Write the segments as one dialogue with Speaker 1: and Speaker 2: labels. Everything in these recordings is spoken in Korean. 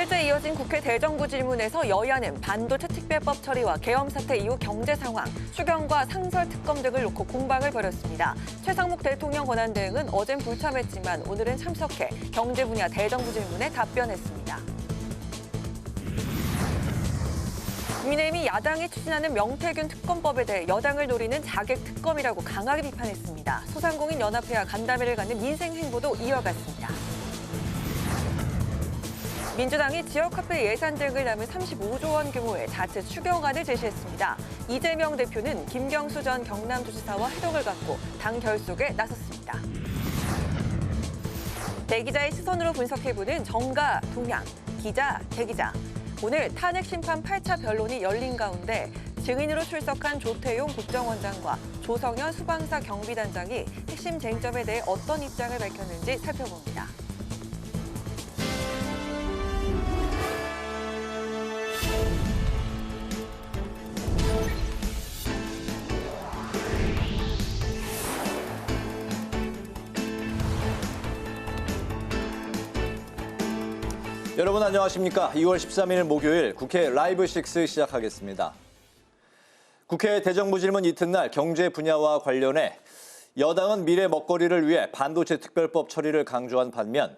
Speaker 1: 어제에 이어진 국회 대정부 질문에서 여야는 반도체 특별법 처리와 계엄 사태 이후 경제 상황, 추경과 상설 특검 등을 놓고 공방을 벌였습니다. 최상목 대통령 권한대행은 어젠 불참했지만 오늘은 참석해 경제 분야 대정부 질문에 답변했습니다. 국민의힘이 야당이 추진하는 명태균 특검법에 대해 여당을 노리는 자객 특검이라고 강하게 비판했습니다. 소상공인 연합회와 간담회를 갖는 민생 행보도 이어갔습니다. 민주당이 지역화폐 예산 등을 담은 35조 원 규모의 자체 추경안을 제시했습니다. 이재명 대표는 김경수 전 경남도지사와 회동을 갖고 당 결속에 나섰습니다. 대기자의 시선으로 분석해보는 정가, 동향, 기자, 대기자. 오늘 탄핵 심판 8차 변론이 열린 가운데 증인으로 출석한 조태용 국정원장과 조성현 수방사 경비단장이 핵심 쟁점에 대해 어떤 입장을 밝혔는지 살펴봅니다.
Speaker 2: 여러분 안녕하십니까? 2월 13일 목요일 국회 라이브 6 시작하겠습니다. 국회 대정부 질문 이튿날 경제 분야와 관련해 여당은 미래 먹거리를 위해 반도체 특별법 처리를 강조한 반면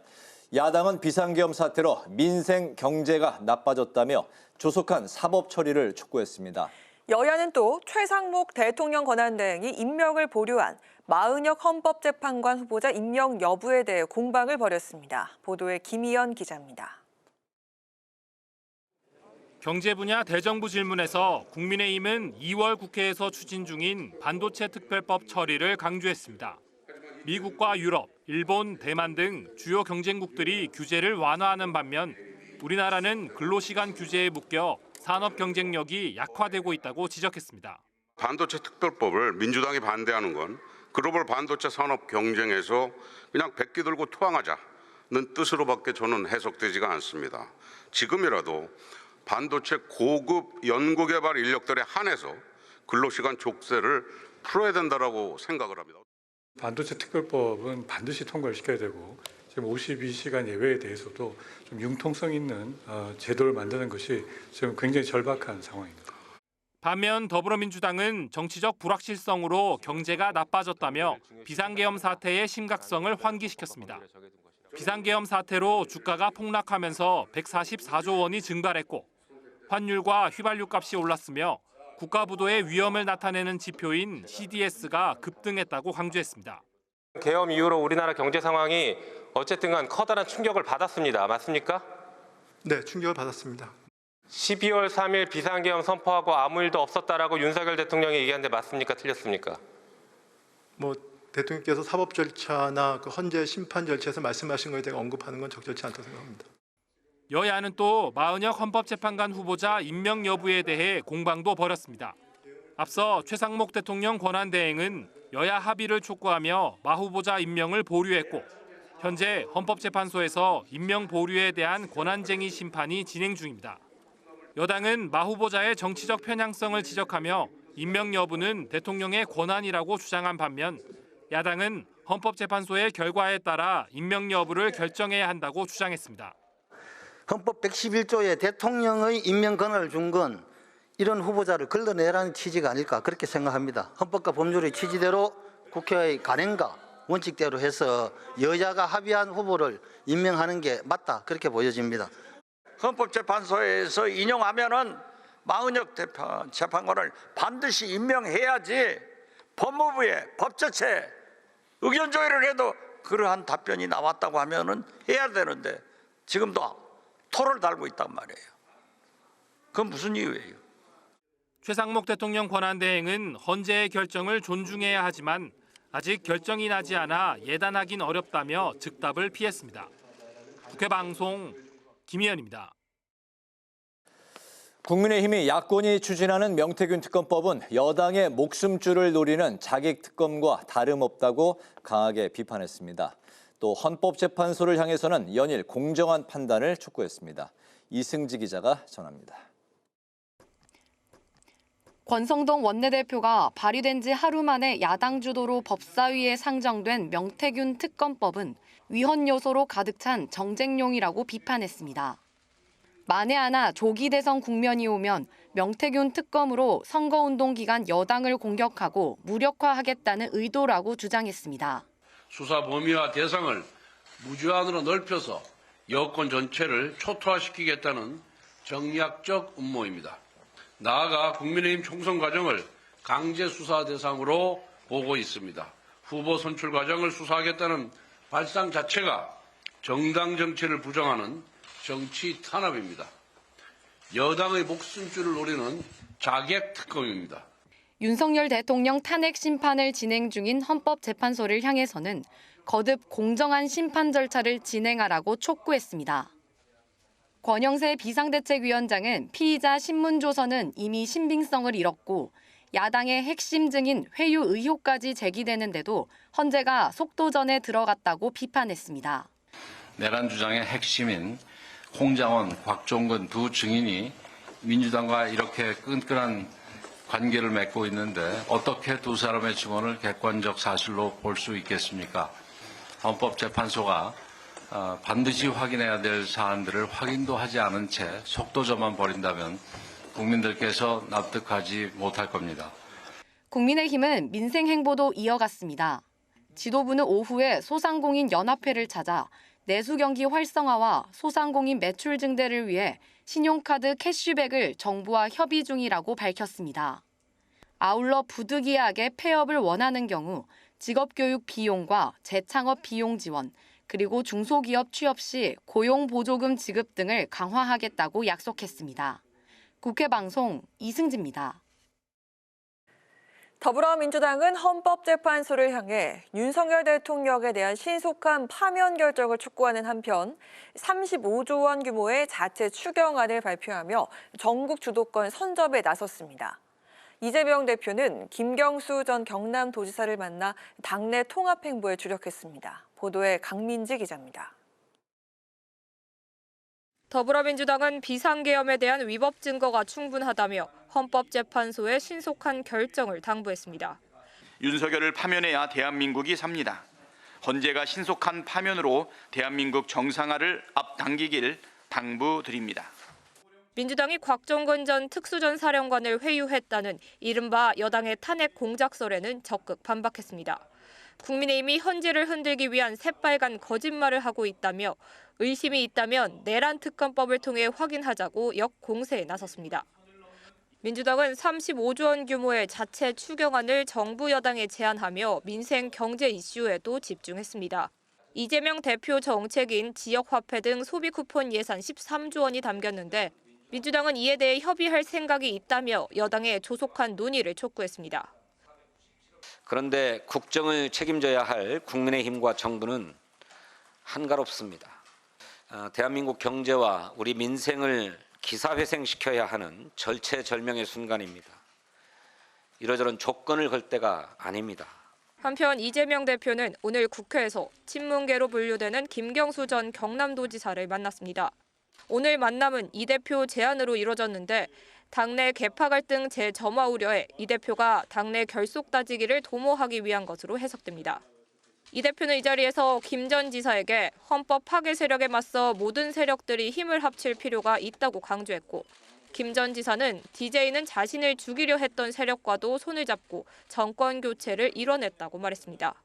Speaker 2: 야당은 비상계엄 사태로 민생 경제가 나빠졌다며 조속한 사법 처리를 촉구했습니다.
Speaker 1: 여야는 또 최상목 대통령 권한대행이 임명을 보류한 마은혁 헌법재판관 후보자 임명 여부에 대해 공방을 벌였습니다. 보도에 김희연 기자입니다.
Speaker 3: 경제 분야 대정부 질문에서 국민의힘은 2월 국회에서 추진 중인 반도체 특별법 처리를 강조했습니다. 미국과 유럽, 일본, 대만 등 주요 경쟁국들이 규제를 완화하는 반면 우리나라는 근로시간 규제에 묶여 산업 경쟁력이 약화되고 있다고 지적했습니다.
Speaker 4: 반도체 특별법을 민주당이 반대하는 건 글로벌 반도체 산업 경쟁에서 그냥 백기 들고 투항하자는 뜻으로밖에 저는 해석되지가 않습니다. 지금이라도 반도체 고급 연구개발 인력들에 한해서 근로시간 족쇄를 풀어야 된다고 생각을 합니다.
Speaker 5: 반도체 특별법은 반드시 통과를 시켜야 되고 지금 52시간 예외에 대해서도 좀 융통성 있는 제도를 만드는 것이 지금 굉장히 절박한 상황입니다.
Speaker 3: 반면 더불어민주당은 정치적 불확실성으로 경제가 나빠졌다며 비상계엄 사태의 심각성을 환기시켰습니다. 비상계엄 사태로 주가가 폭락하면서 144조 원이 증발했고 환율과 휘발유 값이 올랐으며 국가부도의 위험을 나타내는 지표인 CDS가 급등했다고 강조했습니다.
Speaker 6: 계엄 이후로 우리나라 경제 상황이 어쨌든 간 커다란 충격을 받았습니다. 맞습니까?
Speaker 7: 네, 충격을 받았습니다.
Speaker 6: 12월 3일 비상계엄 선포하고 아무 일도 없었다라고 윤석열 대통령이 얘기하는데 맞습니까? 틀렸습니까?
Speaker 7: 대통령께서 사법 절차나 그 헌재 심판 절차에서 말씀하신 것에 대해 언급하는 건 적절치 않다고 생각합니다.
Speaker 3: 여야는 또 마은혁 헌법재판관 후보자 임명 여부에 대해 공방도 벌였습니다. 앞서 최상목 대통령 권한대행은 여야 합의를 촉구하며 마 후보자 임명을 보류했고 현재 헌법재판소에서 임명 보류에 대한 권한쟁의 심판이 진행 중입니다. 여당은 마 후보자의 정치적 편향성을 지적하며 임명 여부는 대통령의 권한이라고 주장한 반면 야당은 헌법재판소의 결과에 따라 임명 여부를 결정해야 한다고 주장했습니다.
Speaker 8: 헌법 111조에 대통령의 임명 권한을 준 건 이런 후보자를 걸러내라는 취지가 아닐까 그렇게 생각합니다. 헌법과 법률의 취지대로 국회의 관행과 원칙대로 해서 여야가 합의한 후보를 임명하는 게 맞다 그렇게 보여집니다.
Speaker 9: 헌법재판소에서 인용하면은 마은혁 재판관을 반드시 임명해야지 법무부에 법제처에 의견 조율을 해도 그러한 답변이 나왔다고 하면은 해야 되는데 지금도 토를 달고 있단 말이에요. 그건 무슨 이유예요?
Speaker 3: 최상목 대통령 권한대행은 헌재의 결정을 존중해야 하지만 아직 결정이 나지 않아 예단하긴 어렵다며 즉답을 피했습니다. 국회 방송 김희연입니다.
Speaker 2: 국민의힘이 야권이 추진하는 명태균 특검법은 여당의 목숨줄을 노리는 자객 특검과 다름없다고 강하게 비판했습니다. 또 헌법재판소를 향해서는 연일 공정한 판단을 촉구했습니다. 이승지 기자가 전합니다.
Speaker 10: 권성동 원내대표가 발의된 지 하루 만에 야당 주도로 법사위에 상정된 명태균 특검법은 위헌 요소로 가득 찬 정쟁용이라고 비판했습니다. 만에 하나 조기 대선 국면이 오면 명태균 특검으로 선거운동 기간 여당을 공격하고 무력화하겠다는 의도라고 주장했습니다.
Speaker 11: 수사 범위와 대상을 무제한으로 넓혀서 여권 전체를 초토화시키겠다는 정략적 음모입니다. 나아가 국민의힘 총선 과정을 강제 수사 대상으로 보고 있습니다. 후보 선출 과정을 수사하겠다는 발상 자체가 정당 정치를 부정하는 정치 탄압입니다. 여당의 목숨줄을 노리는 자객 특검입니다.
Speaker 10: 윤석열 대통령 탄핵 심판을 진행 중인 헌법재판소를 향해서는 거듭 공정한 심판 절차를 진행하라고 촉구했습니다. 권영세 비상대책위원장은 피의자 신문조서는 이미 신빙성을 잃었고 야당의 핵심 증인 회유 의혹까지 제기되는데도 헌재가 속도전에 들어갔다고 비판했습니다.
Speaker 11: 내란 주장의 핵심인 홍장원, 곽종근 두 증인이 민주당과 이렇게 끈끈한 관계를 맺고 있는데 어떻게 두 사람의 증언을 객관적 사실로 볼 수 있겠습니까? 헌법재판소가 반드시 확인해야 될 사안들을 확인도 하지 않은 채 속도전만 벌인다면 국민들께서 납득하지 못할 겁니다.
Speaker 10: 국민의힘은 민생 행보도 이어갔습니다. 지도부는 오후에 소상공인 연합회를 찾아 내수 경기 활성화와 소상공인 매출 증대를 위해 신용카드 캐시백을 정부와 협의 중이라고 밝혔습니다. 아울러 부득이하게 폐업을 원하는 경우 직업교육 비용과 재창업 비용 지원, 그리고 중소기업 취업 시 고용보조금 지급 등을 강화하겠다고 약속했습니다. 국회 방송 이승지입니다.
Speaker 1: 더불어민주당은 헌법재판소를 향해 윤석열 대통령에 대한 신속한 파면 결정을 촉구하는 한편 35조 원 규모의 자체 추경안을 발표하며 전국 주도권 선점에 나섰습니다. 이재명 대표는 김경수 전 경남도지사를 만나 당내 통합 행보에 주력했습니다. 보도에 강민지 기자입니다. 더불어민주당은 비상계엄에 대한 위법 증거가 충분하다며 헌법재판소의 신속한 결정을 당부했습니다.
Speaker 12: 윤석열을 파면해야 대한민국이 삽니다. 헌재가 신속한 파면으로 대한민국 정상화를 앞당기길 당부드립니다.
Speaker 1: 민주당이 곽종근 전 특수전 사령관을 회유했다는 이른바 여당의 탄핵 공작설에는 적극 반박했습니다. 국민의힘이 헌재를 흔들기 위한 새빨간 거짓말을 하고 있다며 의심이 있다면 내란 특검법을 통해 확인하자고 역공세에 나섰습니다. 민주당은 35조 원 규모의 자체 추경안을 정부 여당에 제안하며 민생 경제 이슈에도 집중했습니다. 이재명 대표 정책인 지역화폐 등 소비 쿠폰 예산 13조 원이 담겼는데 민주당은 이에 대해 협의할 생각이 있다며 여당에 조속한 논의를 촉구했습니다.
Speaker 13: 그런데 국정을 책임져야 할 국민의힘과 정부는 한가롭습니다. 대한민국 경제와 우리 민생을 기사회생시켜야 하는 절체절명의 순간입니다. 이러저런 조건을 걸 때가 아닙니다.
Speaker 1: 한편 이재명 대표는 오늘 국회에서 친문계로 분류되는 김경수 전 경남도지사를 만났습니다. 오늘 만남은 이 대표 제안으로 이뤄졌는데 당내 계파 갈등 재점화 우려에 이 대표가 당내 결속 따지기를 도모하기 위한 것으로 해석됩니다. 이 대표는 이 자리에서 김 전 지사에게 헌법 파괴 세력에 맞서 모든 세력들이 힘을 합칠 필요가 있다고 강조했고 김 전 지사는 DJ는 자신을 죽이려 했던 세력과도 손을 잡고 정권 교체를 이뤄냈다고 말했습니다.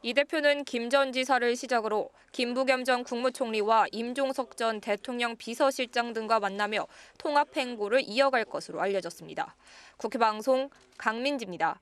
Speaker 1: 이 대표는 김 전 지사를 시작으로 김부겸 전 국무총리와 임종석 전 대통령 비서실장 등과 만나며 통합 행보를 이어갈 것으로 알려졌습니다. 국회 방송 강민지입니다.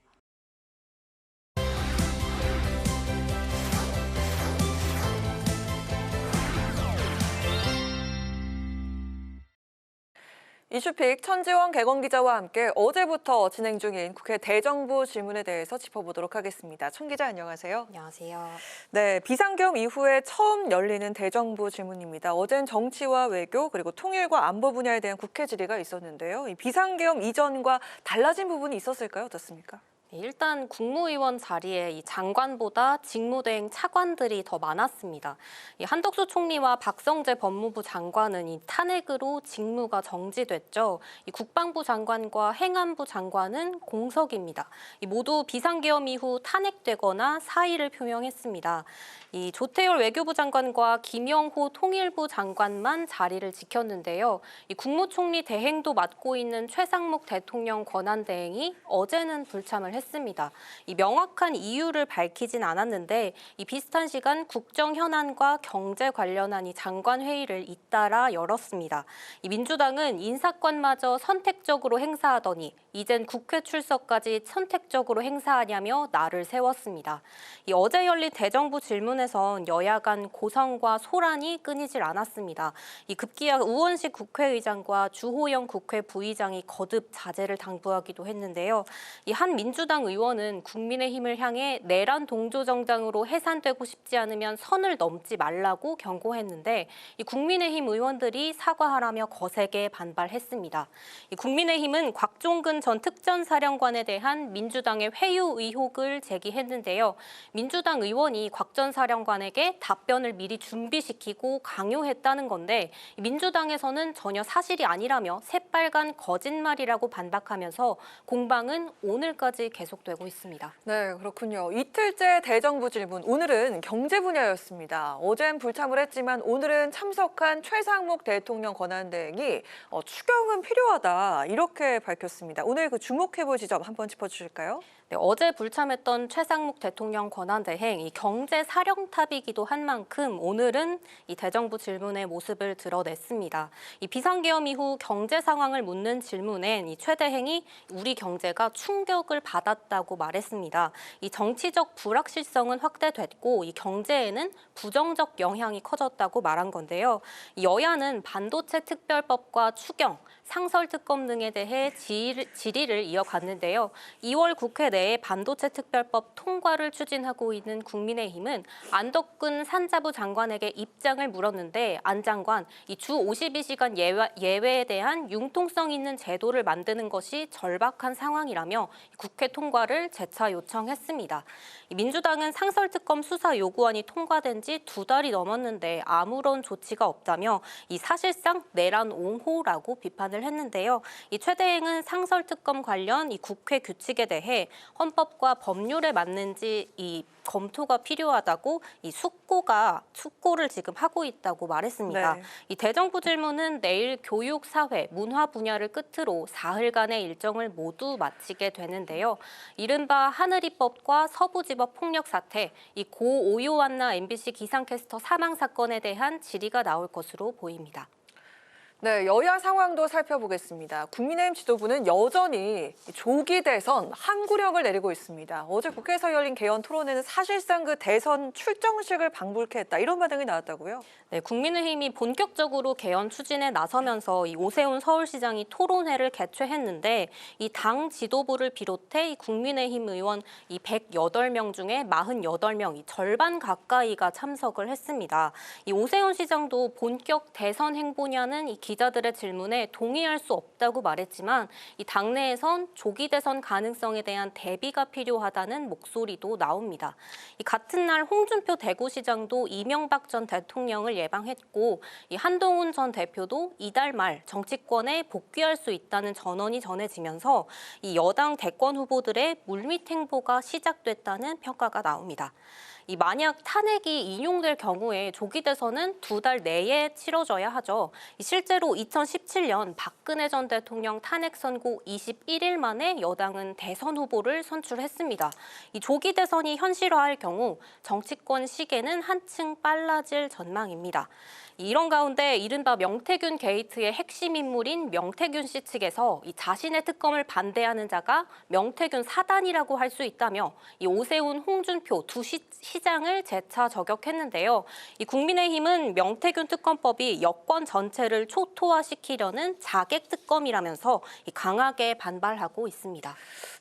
Speaker 1: 이슈픽 천지원 개건 기자와 함께 어제부터 진행 중인 국회 대정부 질문에 대해서 짚어보도록 하겠습니다. 천 기자 안녕하세요.
Speaker 14: 안녕하세요.
Speaker 1: 네, 비상계엄 이후에 처음 열리는 대정부 질문입니다. 어젠 정치와 외교 그리고 통일과 안보 분야에 대한 국회 질의가 있었는데요. 이 비상계엄 이전과 달라진 부분이 있었을까요? 어떻습니까?
Speaker 14: 일단 국무위원 자리에 이 장관보다 직무대행 차관들이 더 많았습니다. 이 한덕수 총리와 박성재 법무부 장관은 이 탄핵으로 직무가 정지됐죠. 이 국방부 장관과 행안부 장관은 공석입니다. 이 모두 비상계엄 이후 탄핵되거나 사의를 표명했습니다. 이 조태열 외교부 장관과 김영호 통일부 장관만 자리를 지켰는데요. 이 국무총리 대행도 맡고 있는 최상목 대통령 권한대행이 어제는 불참을 했습니다. 이 명확한 이유를 밝히진 않았는데 이 비슷한 시간 국정 현안과 경제 관련한 이 장관 회의를 잇따라 열었습니다. 이 민주당은 인사권마저 선택적으로 행사하더니 이젠 국회 출석까지 선택적으로 행사하냐며 날을 세웠습니다. 이 어제 열린 대정부 질문에선 여야 간 고성과 소란이 끊이질 않았습니다. 이 급기야 우원식 국회의장과 주호영 국회 부의장이 거듭 자제를 당부하기도 했는데요. 이 한 민주당 의원은 국민의힘을 향해 내란 동조 정당으로 해산되고 싶지 않으면 선을 넘지 말라고 경고했는데 이 국민의힘 의원들이 사과하라며 거세게 반발했습니다. 이 국민의힘은 곽종근 전 특전사령관에 대한 민주당의 회유 의혹을 제기했는데요. 민주당 의원이 곽 전 사령관에게 답변을 미리 준비시키고 강요했다는 건데 민주당에서는 전혀 사실이 아니라며 새빨간 거짓말이라고 반박하면서 공방은 오늘까지 계속되고 있습니다.
Speaker 1: 네, 그렇군요. 이틀째 대정부 질문, 오늘은 경제 분야였습니다. 어젠 불참을 했지만 오늘은 참석한 최상목 대통령 권한대행이 추경은 필요하다 이렇게 밝혔습니다. 오늘 그 주목해볼 지점 한번 짚어주실까요?
Speaker 14: 네, 어제 불참했던 최상목 대통령 권한대행, 이 경제 사령탑이기도 한 만큼 오늘은 이 대정부 질문의 모습을 드러냈습니다. 이 비상계엄 이후 경제 상황을 묻는 질문엔 이 최 대행이 우리 경제가 충격을 받았다고 말했습니다. 이 정치적 불확실성은 확대됐고 이 경제에는 부정적 영향이 커졌다고 말한 건데요. 이 여야는 반도체 특별법과 추경, 상설특검 등에 대해 질의를 이어갔는데요. 2월 국회 내에 반도체 특별법 통과를 추진하고 있는 국민의힘은 안덕근 산자부 장관에게 입장을 물었는데 안 장관, 이 주 52시간 예외에 대한 융통성 있는 제도를 만드는 것이 절박한 상황이라며 국회 통과를 재차 요청했습니다. 민주당은 상설특검 수사 요구안이 통과된 지 2달이 넘었는데 아무런 조치가 없다며 이 사실상 내란 옹호라고 비판을 했는데요. 이 최 대행은 상설특검 관련 이 국회 규칙에 대해 헌법과 법률에 맞는지 이 검토가 필요하다고 이 숙고를 지금 하고 있다고 말했습니다.
Speaker 1: 네.
Speaker 14: 이 대정부 질문은 내일 교육, 사회, 문화 분야를 끝으로 사흘간의 일정을 모두 마치게 되는데요. 이른바 하늘이법과 서부지법 폭력 사태, 이 고 오요한나 MBC 기상캐스터 사망 사건에 대한 질의가 나올 것으로 보입니다.
Speaker 1: 네, 여야 상황도 살펴보겠습니다. 국민의힘 지도부는 여전히 조기 대선 항구력을 내리고 있습니다. 어제 국회에서 열린 개헌 토론회는 사실상 그 대선 출정식을 방불케 했다, 이런 반응이 나왔다고요?
Speaker 14: 네, 국민의힘이 본격적으로 개헌 추진에 나서면서 이 오세훈 서울시장이 토론회를 개최했는데 이 당 지도부를 비롯해 이 국민의힘 의원 이 108명 중에 48명, 이 절반 가까이가 참석을 했습니다. 이 오세훈 시장도 본격 대선 행보냐는 이 기자들의 질문에 동의할 수 없다고 말했지만 이 당내에선 조기 대선 가능성에 대한 대비가 필요하다는 목소리도 나옵니다. 이 같은 날 홍준표 대구시장도 이명박 전 대통령을 예방했고 이 한동훈 전 대표도 이달 말 정치권에 복귀할 수 있다는 전언이 전해지면서 이 여당 대권 후보들의 물밑 행보가 시작됐다는 평가가 나옵니다. 이 만약 탄핵이 인용될 경우에 조기 대선은 2달 내에 치러져야 하죠. 실제로 2017년 박근혜 전 대통령 탄핵 선고 21일 만에 여당은 대선 후보를 선출했습니다. 이 조기 대선이 현실화할 경우 정치권 시계는 한층 빨라질 전망입니다. 이런 가운데 이른바 명태균 게이트의 핵심 인물인 명태균 씨 측에서 이 자신의 특검을 반대하는 자가 명태균 사단이라고 할 수 있다며 이 오세훈, 홍준표 두 시장을 재차 저격했는데요. 이 국민의힘은 명태균 특검법이 여권 전체를 초토화시키려는 자객 특검이라면서 강하게 반발하고 있습니다.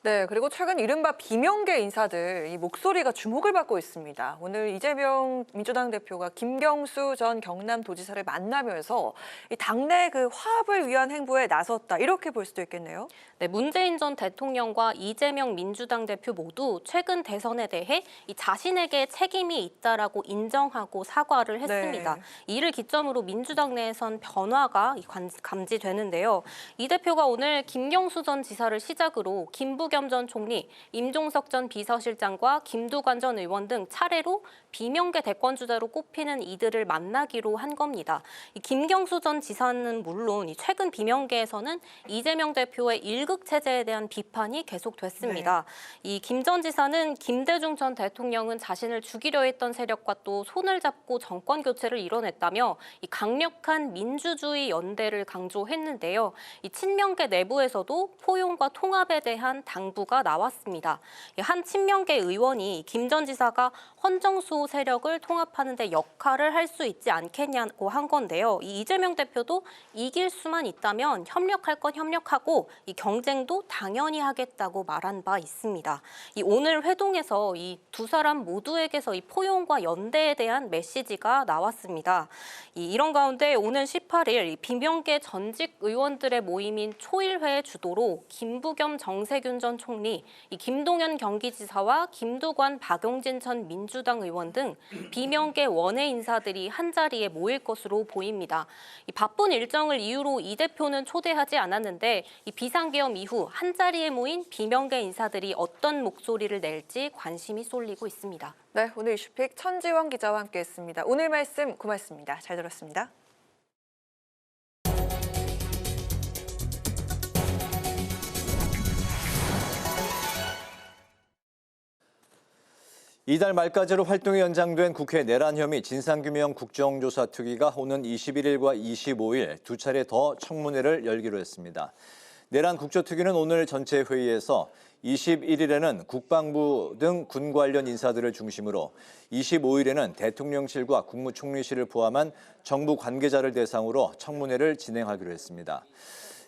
Speaker 1: 네, 그리고 최근 이른바 비명계 인사들 이 목소리가 주목을 받고 있습니다. 오늘 이재명 민주당 대표가 김경수 전 경남도지사를 만나면서 이 당내 그 화합을 위한 행보에 나섰다 이렇게 볼 수도 있겠네요.
Speaker 14: 네, 문재인 전 대통령과 이재명 민주당 대표 모두 최근 대선에 대해 이 자신에게 책임이 있다라고 인정하고 사과를 했습니다.
Speaker 1: 네.
Speaker 14: 이를 기점으로 민주당 내에선 변화가 감지되는데요. 이 대표가 오늘 김경수 전 지사를 시작으로 김부겸 전 총리, 임종석 전 비서실장과 김두관 전 의원 등 차례로 비명계 대권주자로 꼽히는 이들을 만나기로 한 겁니다. 이 김경수 전 지사는 물론 이 최근 비명계에서는 이재명 대표의 일극 체제에 대한 비판이 계속됐습니다. 네. 이 김 전 지사는 김대중 전 대통령은 자신을 죽이려 했던 세력과 또 손을 잡고 정권 교체를 이뤄냈다며 이 강력한 민주주의 연대를 강조했는데요. 이 친명계 내부에서도 포용과 통합에 대한 당부가 나왔습니다. 한 친명계 의원이 김 전 지사가 헌정수호 세력을 통합하는 데 역할을 할 수 있지 않겠냐고 한 건데요. 이 이재명 대표도 이길 수만 있다면 협력할 건 협력하고 이 경쟁도 당연히 하겠다고 말한 바 있습니다. 이 오늘 회동에서 이 두 사람 모두에게서 이 포용과 연대에 대한 메시지가 나왔습니다. 이런 가운데 오는 18일 이 비명계 전직 의원들의 모임인 초일회 주도로 김부겸 정세균 전 총리, 이 김동연 경기지사와 김두관 박용진 전 민주당 의원 등 비명계 원외 인사들이 한자리에 모일 것으로 보입니다. 이 바쁜 일정을 이유로 이 대표는 초대하지 않았는데 이 비상계엄 이후 한자리에 모인 비명계 인사들이 어떤 목소리를 낼지 관심이 쏠리고 있습니다.
Speaker 1: 네, 오늘 이슈픽 천지원 기자와 함께했습니다. 오늘 말씀 고맙습니다. 잘 들었습니다.
Speaker 2: 이달 말까지로 활동이 연장된 국회 내란 혐의 진상규명 국정조사 특위가 오는 21일과 25일 두 차례 더 청문회를 열기로 했습니다. 내란 국조특위는 오늘 전체 회의에서 21일에는 국방부 등 군 관련 인사들을 중심으로 25일에는 대통령실과 국무총리실을 포함한 정부 관계자를 대상으로 청문회를 진행하기로 했습니다.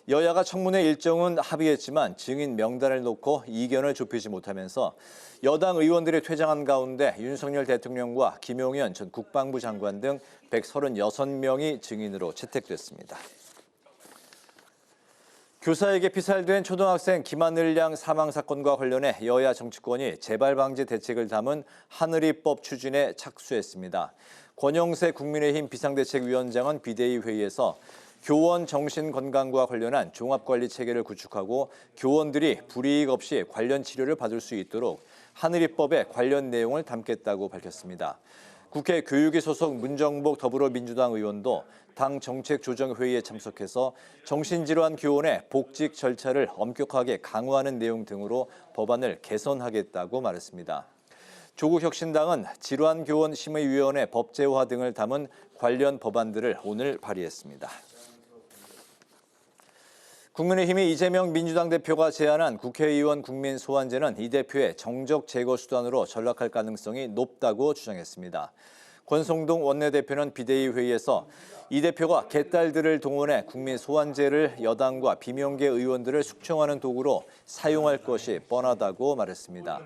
Speaker 2: 여야가 청문회 일정은 합의했지만 증인 명단을 놓고 이견을 좁히지 못하면서 여당 의원들이 퇴장한 가운데 윤석열 대통령과 김용현 전 국방부 장관 등 136명이 증인으로 채택됐습니다. 교사에게 피살된 초등학생 김하늘 양 사망 사건과 관련해 여야 정치권이 재발 방지 대책을 담은 하늘이법 추진에 착수했습니다. 권영세 국민의힘 비상대책위원장은 비대위 회의에서 교원 정신건강과 관련한 종합관리 체계를 구축하고 교원들이 불이익 없이 관련 치료를 받을 수 있도록 하늘이법에 관련 내용을 담겠다고 밝혔습니다. 국회 교육위 소속 문정복 더불어민주당 의원도 당 정책조정회의에 참석해서 정신질환 교원의 복직 절차를 엄격하게 강화하는 내용 등으로 법안을 개선하겠다고 말했습니다. 조국혁신당은 질환교원심의위원회 법제화 등을 담은 관련 법안들을 오늘 발의했습니다. 국민의힘이 이재명 민주당 대표가 제안한 국회의원 국민소환제는 이 대표의 정적 제거 수단으로 전락할 가능성이 높다고 주장했습니다. 권성동 원내대표는 비대위 회의에서 이 대표가 개딸들을 동원해 국민소환제를 여당과 비명계 의원들을 숙청하는 도구로 사용할 것이 뻔하다고 말했습니다.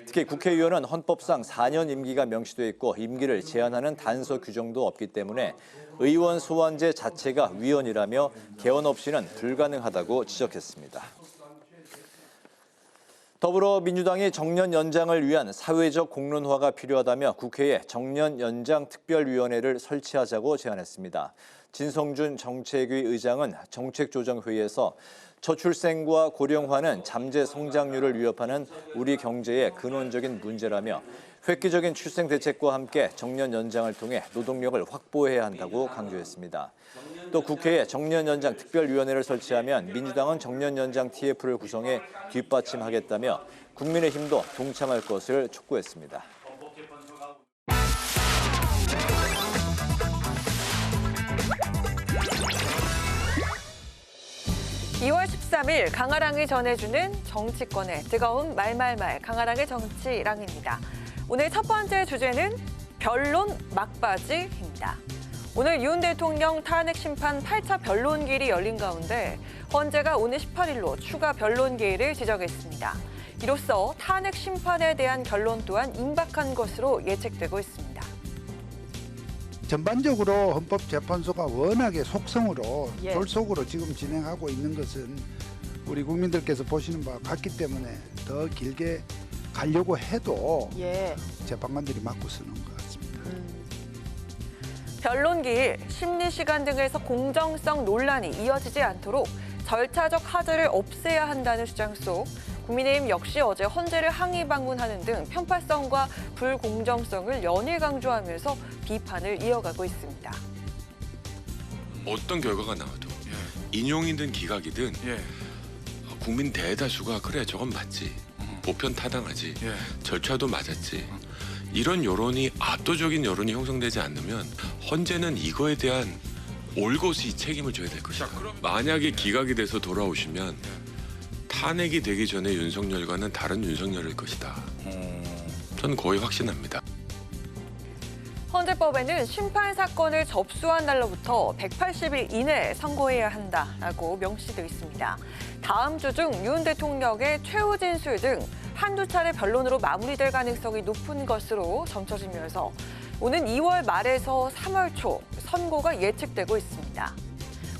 Speaker 2: 특히 국회의원은 헌법상 4년 임기가 명시돼 있고 임기를 제한하는 단서 규정도 없기 때문에 의원 소환제 자체가 위헌이라며 개헌 없이는 불가능하다고 지적했습니다. 더불어민주당이 정년 연장을 위한 사회적 공론화가 필요하다며 국회에 정년 연장 특별위원회를 설치하자고 제안했습니다. 진성준 정책위 의장은 정책조정회의에서 저출생과 고령화는 잠재 성장률을 위협하는 우리 경제의 근원적인 문제라며 획기적인 출생 대책과 함께 정년 연장을 통해 노동력을 확보해야 한다고 강조했습니다. 또 국회에 정년 연장 특별위원회를 설치하면 민주당은 정년 연장 TF를 구성해 뒷받침하겠다며 국민의힘도 동참할 것을 촉구했습니다.
Speaker 1: 2월 13일 강아랑이 전해주는 정치권의 뜨거운 말말말 강아랑의 정치랑입니다. 오늘 첫 번째 주제는 변론 막바지입니다. 오늘 윤 대통령 탄핵 심판 8차 변론기일이 열린 가운데 헌재가 오늘 18일로 추가 변론기일을 지정했습니다. 이로써 탄핵 심판에 대한 결론 또한 임박한 것으로 예측되고 있습니다.
Speaker 15: 전반적으로 헌법재판소가 워낙에 속성으로
Speaker 1: 예.
Speaker 15: 졸속으로 지금 진행하고 있는 것은 우리 국민들께서 보시는 바와 같기 때문에 더 길게 가려고 해도
Speaker 1: 예.
Speaker 15: 재판관들이 맞고 쓰는 것 같습니다.
Speaker 1: 변론기일, 심리시간 등에서 공정성 논란이 이어지지 않도록 절차적 하자를 없애야 한다는 주장 속 국민의힘 역시 어제 헌재를 항의 방문하는 등 편파성과 불공정성을 연일 강조하면서 비판을 이어가고 있습니다.
Speaker 16: 어떤 결과가 나와도 인용이든 기각이든 국민 대다수가 그래 저건 맞지, 보편 타당하지, 절차도 맞았지, 이런 여론이 압도적인 여론이 형성되지 않으면 헌재는 이거에 대한 올곧이 책임을 져야 될 것이다. 만약에 기각이 돼서 돌아오시면 탄핵이 되기 전에 윤석열과는 다른 윤석열일 것이다. 저는 거의 확신합니다.
Speaker 1: 헌재법에는 심판 사건을 접수한 날로부터 180일 이내에 선고해야 한다라고 명시되어 있습니다. 다음 주 중 윤 대통령의 최후 진술 등 한두 차례 변론으로 마무리될 가능성이 높은 것으로 점쳐지면서 오는 2월 말에서 3월 초 선고가 예측되고 있습니다.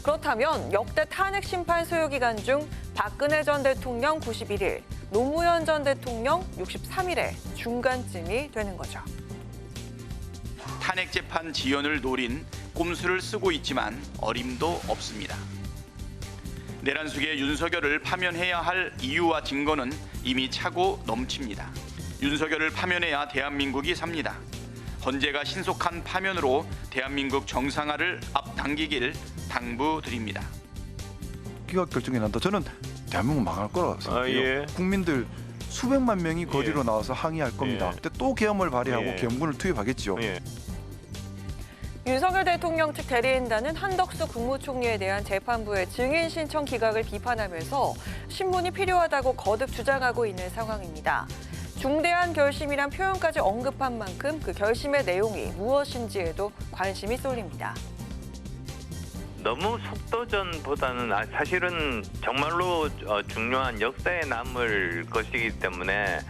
Speaker 1: 그렇다면 역대 탄핵 심판 소요 기간 중 박근혜 전 대통령 91일, 노무현 전 대통령 63일의 중간쯤이 되는 거죠.
Speaker 12: 탄핵 재판 지연을 노린 꼼수를 쓰고 있지만 어림도 없습니다. 내란 속에 윤석열을 파면해야 할 이유와 증거는 이미 차고 넘칩니다. 윤석열을 파면해야 대한민국이 삽니다. 헌재가 신속한 파면으로 대한민국 정상화를 앞당기길 당부드립니다.
Speaker 17: 기각 결정이 난다. 저는 대한민국 망할 거라고 생각해요. 국민들 수백만 명이 거리로 나와서 항의할 겁니다. 그때 또 계엄을 발휘하고 계엄군을 투입하겠죠.
Speaker 1: 윤석열 대통령 측 대리인단은 한덕수 국무총리에 대한 재판부의 증인 신청 기각을 비판하면서 신문이 필요하다고 거듭 주장하고 있는 상황입니다. 중대한 결심이란 표현까지 언급한 만큼 그 결심의 내용이 무엇인지에도 관심이 쏠립니다.
Speaker 18: 너무 속도전보다는 사실은 정말로 중요한 역사에 남을 것이기 때문에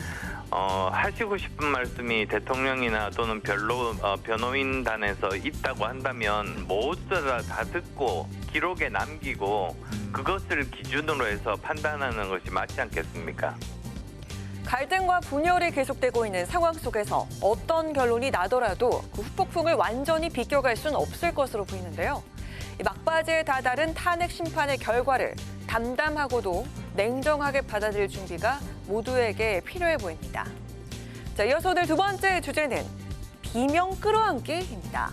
Speaker 18: 하시고 싶은 말씀이 대통령이나 또는 변호인단에서 있다고 한다면 모두 다 듣고 기록에 남기고 그것을 기준으로 해서 판단하는 것이 맞지 않겠습니까?
Speaker 1: 갈등과 분열이 계속되고 있는 상황 속에서 어떤 결론이 나더라도 그 후폭풍을 완전히 비껴갈 수는 없을 것으로 보이는데요. 막바지에 다다른 탄핵 심판의 결과를 담담하고도 냉정하게 받아들일 준비가 모두에게 필요해 보입니다. 자, 이어서 오늘 두 번째 주제는 비명 끌어안기입니다.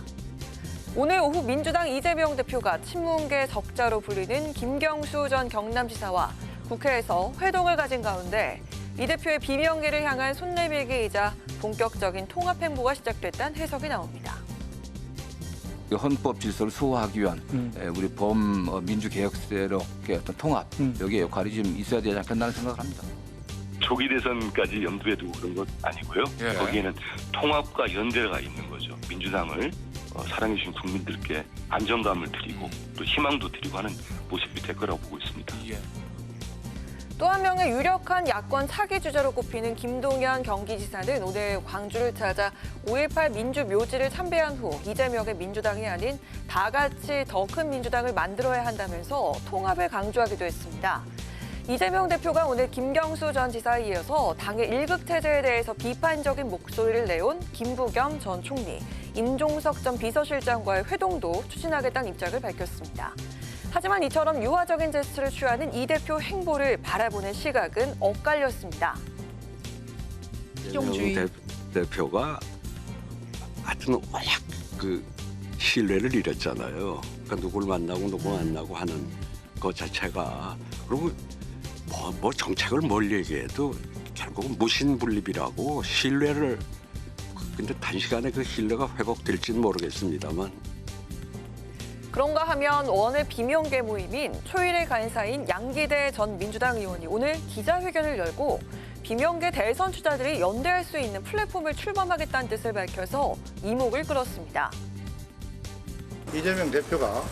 Speaker 1: 오늘 오후 민주당 이재명 대표가 친문계 적자로 불리는 김경수 전 경남지사와 국회에서 회동을 가진 가운데 이 대표의 비명계를 향한 손내밀기이자 본격적인 통합 행보가 시작됐다는 해석이 나옵니다.
Speaker 19: 헌법 질서를 수호하기 위한 우리 민주개혁세로 어떤 통합, 여기에 역할이 좀 있어야 되지 않겠나는 생각을 합니다.
Speaker 20: 조기 대선까지 염두에 두고 그런 것 아니고요. 거기에는 통합과 연대가 있는 거죠. 민주당을 사랑해 주신 국민들께 안정감을 드리고 또 희망도 드리고 하는 모습이 될 거라고 보고 있습니다.
Speaker 1: 또 한 명의 유력한 야권 차기 주자로 꼽히는 김동연 경기지사는 오늘 광주를 찾아 5.18 민주묘지를 참배한 후 이재명의 민주당이 아닌 다 같이 더 큰 민주당을 만들어야 한다면서 통합을 강조하기도 했습니다. 이재명 대표가 오늘 김경수 전 지사에 이어서 당의 일극체제에 대해서 비판적인 목소리를 내온 김부겸 전 총리, 임종석 전 비서실장과의 회동도 추진하겠다는 입장을 밝혔습니다. 하지만 이처럼 유화적인 제스처를 취하는 이 대표 행보를 바라보는 시각은 엇갈렸습니다.
Speaker 21: 이재명 대표가 하여튼 워낙 그 신뢰를 잃었잖아요. 그러니까 누굴 만나고 누구 만나고 하는 것 자체가, 그리고 뭐 정책을 뭘 얘기해도 결국은 무신분립이라고 신뢰를, 근데 단시간에 그 신뢰가 회복될지는 모르겠습니다만.
Speaker 1: 그런가 하면 원외 비명계 모임인 초일의 간사인 양기대 전 민주당 의원이 오늘 기자회견을 열고 비명계 대선 주자들이 연대할 수 있는 플랫폼을 출범하겠다는 뜻을 밝혀서 이목을 끌었습니다.
Speaker 4: 이재명 대표가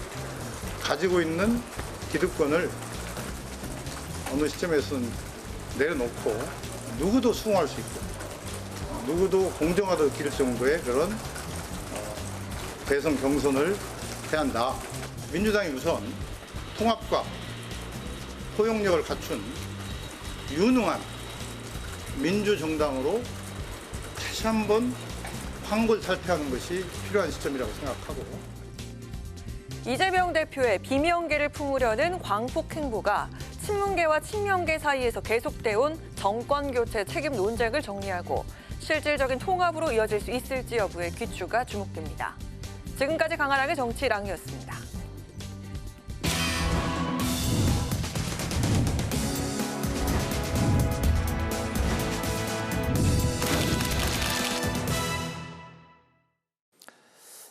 Speaker 4: 가지고 있는 기득권을 어느 시점에서는 내려놓고 누구도 수긍할 수 있고 누구도 공정하도록 기를 정도의 그런 대선 경선을 해야 한다. 민주당이 우선 통합과 포용력을 갖춘 유능한 민주정당으로 다시 한번 황골탈퇴하는 것이 필요한 시점이라고 생각하고
Speaker 1: 이재명 대표의 비명계를 품으려는 광폭 행보가 친문계와 친명계 사이에서 계속돼 온 정권 교체 책임 논쟁을 정리하고 실질적인 통합으로 이어질 수 있을지 여부의 귀추가 주목됩니다. 지금까지 강한항의 정치랑이었습니다.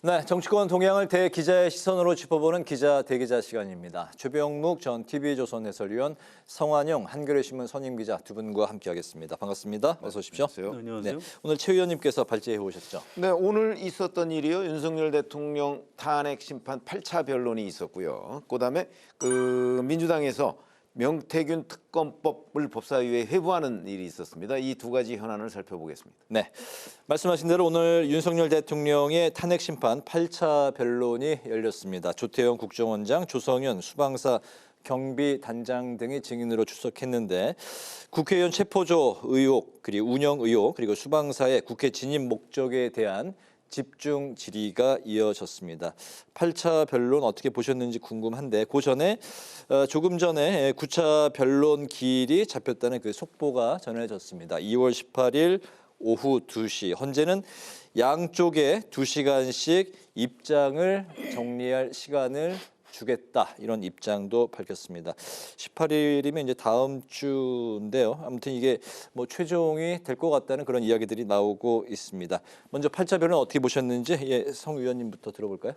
Speaker 2: 네, 정치권 동향을 대기자의 시선으로 짚어보는 기자 대기자 시간입니다. 최병묵 전 TV조선 해설위원, 성환영 한겨레 신문 선임 기자 두 분과 함께하겠습니다. 반갑습니다. 어서 오십시오.
Speaker 22: 안녕하세요.
Speaker 2: 네, 오늘 최 의원님께서 발제해 오셨죠.
Speaker 22: 네, 오늘 있었던 일이요. 윤석열 대통령 탄핵 심판 8차 변론이 있었고요. 그다음에 민주당에서 명태균 특검법을 법사위에 회부하는 일이 있었습니다. 이 두 가지 현안을 살펴보겠습니다.
Speaker 2: 네, 말씀하신 대로 오늘 윤석열 대통령의 탄핵 심판 8차 변론이 열렸습니다. 조태영 국정원장, 조성현 수방사 경비단장 등이 증인으로 출석했는데 국회의원 체포조 의혹, 그리고 운영 의혹, 그리고 수방사의 국회 진입 목적에 대한 집중 질의가 이어졌습니다. 8차 변론 어떻게 보셨는지 궁금한데 그 전에 조금 전에 9차 변론 기일이 잡혔다는 그 속보가 전해졌습니다. 2월 18일 오후 2시, 현재는 양쪽에 2시간씩 입장을 정리할 시간을 주겠다, 이런 입장도 밝혔습니다. 18일이면 이제 다음 주인데요. 아무튼 이게 뭐 최종이 될 것 같다는 그런 이야기들이 나오고 있습니다. 먼저 8차 변론 어떻게 보셨는지 성 의원님부터 들어볼까요?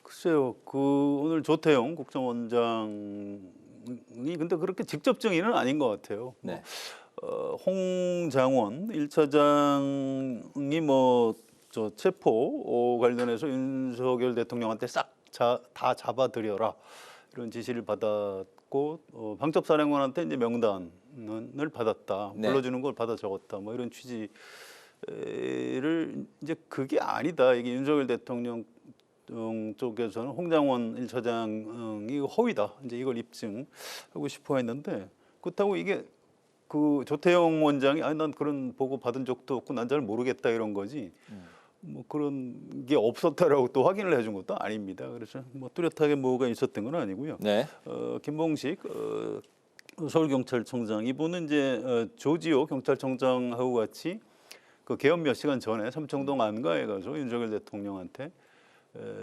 Speaker 22: 글쎄요, 오늘 조태영 국정원장이 근데 그렇게 직접 증인은 아닌 것 같아요.
Speaker 2: 네.
Speaker 22: 홍장원 1차장이 체포 관련해서 윤석열 대통령한테 싹 다 잡아들여라 이런 지시를 받았고 방첩사령관한테 이제 명단을 받았다,
Speaker 2: 네.
Speaker 22: 불러주는 걸 받아 적었다, 뭐 이런 취지를 이제 그게 아니다. 이게 윤석열 대통령 쪽에서는 홍장원 1차장이 허위다, 이제 이걸 입증하고 싶어 했는데, 그렇다고 이게 조태영 원장이 난 그런 보고 받은 적도 없고 난 잘 모르겠다 이런 거지. 뭐 그런 게 없었다라고 또 확인을 해준 것도 아닙니다. 그래서 뭐 뚜렷하게 뭐가 있었던 건 아니고요.
Speaker 2: 네.
Speaker 22: 김봉식 서울경찰청장, 이분은 이제 조지호 경찰청장하고 같이 개업 몇 시간 전에 삼청동 안가에 가서 윤석열 대통령한테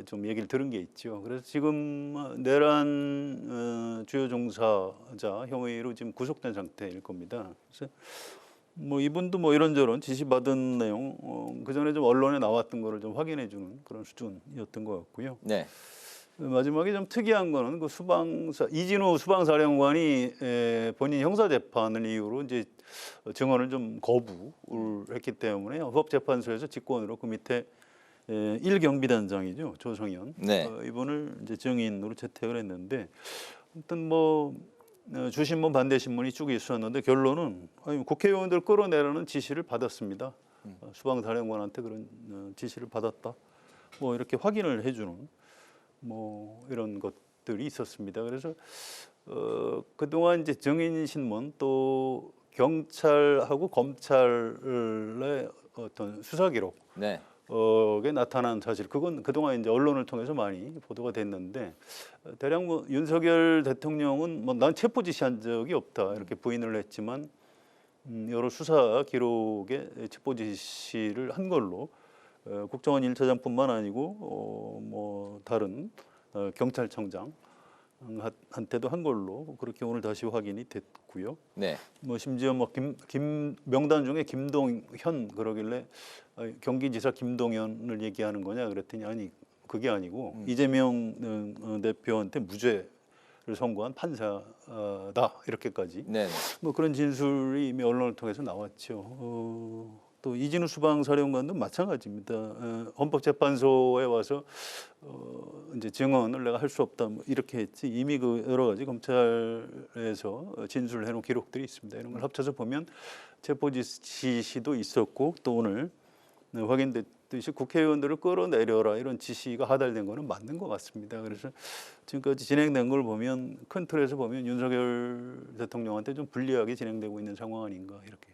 Speaker 22: 좀 얘기를 들은 게 있죠. 그래서 지금 내란 주요 종사자 혐의로 지금 구속된 상태일 겁니다. 그래서 뭐 이분도 뭐 이런저런 지시받은 내용 그 전에 좀 언론에 나왔던 거를 좀 확인해주는 그런 수준이었던 것 같고요.
Speaker 2: 네.
Speaker 22: 마지막에 좀 특이한 거는 이진우 수방사령관이 본인 형사 재판을 이유로 이제 증언을 좀 거부를 했기 때문에 헌법재판소에서 직권으로 그 밑에 1경비단장이죠, 조성현.
Speaker 2: 네.
Speaker 22: 이분을 이제 증인으로 채택을 했는데, 아무튼 뭐 주신문 반대신문이 쭉 있었는데 결론은 국회의원들 끌어내라는 지시를 받았습니다. 수방사령관한테 그런 지시를 받았다, 뭐 이렇게 확인을 해주는 뭐 이런 것들이 있었습니다. 그래서 그동안 이제 증인 신문, 또 경찰하고 검찰의 어떤 수사 기록,
Speaker 2: 네.
Speaker 22: 게 나타난 사실, 그건 그동안 이제 언론을 통해서 많이 보도가 됐는데, 대략 뭐 윤석열 대통령은 뭐 난 체포 지시한 적이 없다 이렇게 부인을 했지만 여러 수사 기록에 체포 지시를 한 걸로 국정원 1차장뿐만 아니고 뭐 다른 경찰청장 한테도 한 걸로 그렇게 오늘 다시 확인이 됐고요.
Speaker 2: 네.
Speaker 22: 뭐 심지어 뭐 김 명단 중에 김동현 그러길래 경기지사 김동현을 얘기하는 거냐 그랬더니 아니 그게 아니고 이재명 대표한테 무죄 선고한 판사다 이렇게까지
Speaker 2: 네.
Speaker 22: 뭐 그런 진술이 이미 언론을 통해서 나왔죠. 또 이진우 수방사령관도 마찬가지입니다. 헌법재판소에 와서 이제 증언을 내가 할 수 없다 뭐 이렇게 했지 이미 그 여러 가지 검찰에서 진술을 해놓은 기록들이 있습니다. 이런 걸 합쳐서 보면 체포 지시도 있었고 또 오늘 확인됐듯이 국회의원들을 끌어내려라 이런 지시가 하달된 거는 맞는 것 같습니다. 그래서 지금까지 진행된 걸 보면 큰 틀에서 보면 윤석열 대통령한테 좀 불리하게 진행되고 있는 상황 아닌가 이렇게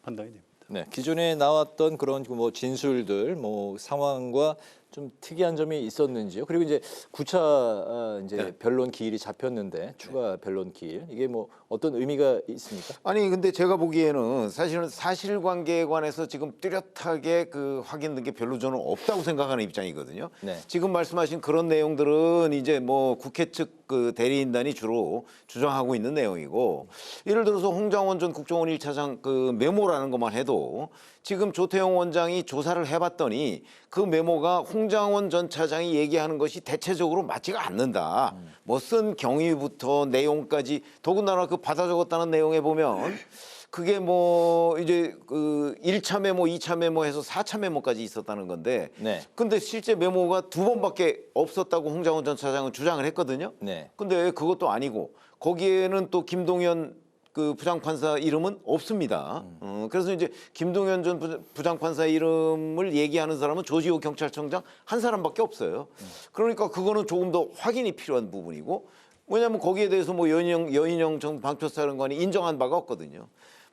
Speaker 22: 판단이 됩니다.
Speaker 2: 네, 기존에 나왔던 그런 뭐 진술들, 뭐 상황과 좀 특이한 점이 있었는지요? 그리고 이제 9차 이제 변론 기일이 잡혔는데 추가 변론 기일 이게 뭐 어떤 의미가 있습니까?
Speaker 5: 아니 근데 제가 보기에는 사실은 사실관계에 관해서 지금 뚜렷하게 그 확인된 게 별로 저는 없다고 생각하는 입장이거든요.
Speaker 2: 네.
Speaker 5: 지금 말씀하신 그런 내용들은 이제 뭐 국회 측 그 대리인단이 주로 주장하고 있는 내용이고 예를 들어서 홍장원 전 국정원 1차장 그 메모라는 것만 해도 지금 조태용 원장이 조사를 해봤더니 그 메모가 홍장원 전 차장이 얘기하는 것이 대체적으로 맞지가 않는다. 뭐 쓴 경위부터 내용까지 더군다나 그 받아 적었다는 내용에 보면 그게 뭐 이제 그 1차 메모, 2차 메모 해서 4차 메모까지 있었다는 건데
Speaker 2: 네.
Speaker 5: 근데 실제 메모가 2번밖에 없었다고 홍장원 전 차장은 주장을 했거든요.
Speaker 2: 네.
Speaker 5: 근데 그것도 아니고 거기에는 또 김동연 그 부장판사 이름은 없습니다. 그래서 이제 김동연 전 부장판사 이름을 얘기하는 사람은 조지호 경찰청장 한 사람밖에 없어요. 그러니까 그거는 조금 더 확인이 필요한 부분이고 왜냐하면 거기에 대해서 뭐 여인영 전 방표사령관이 인정한 바가 없거든요.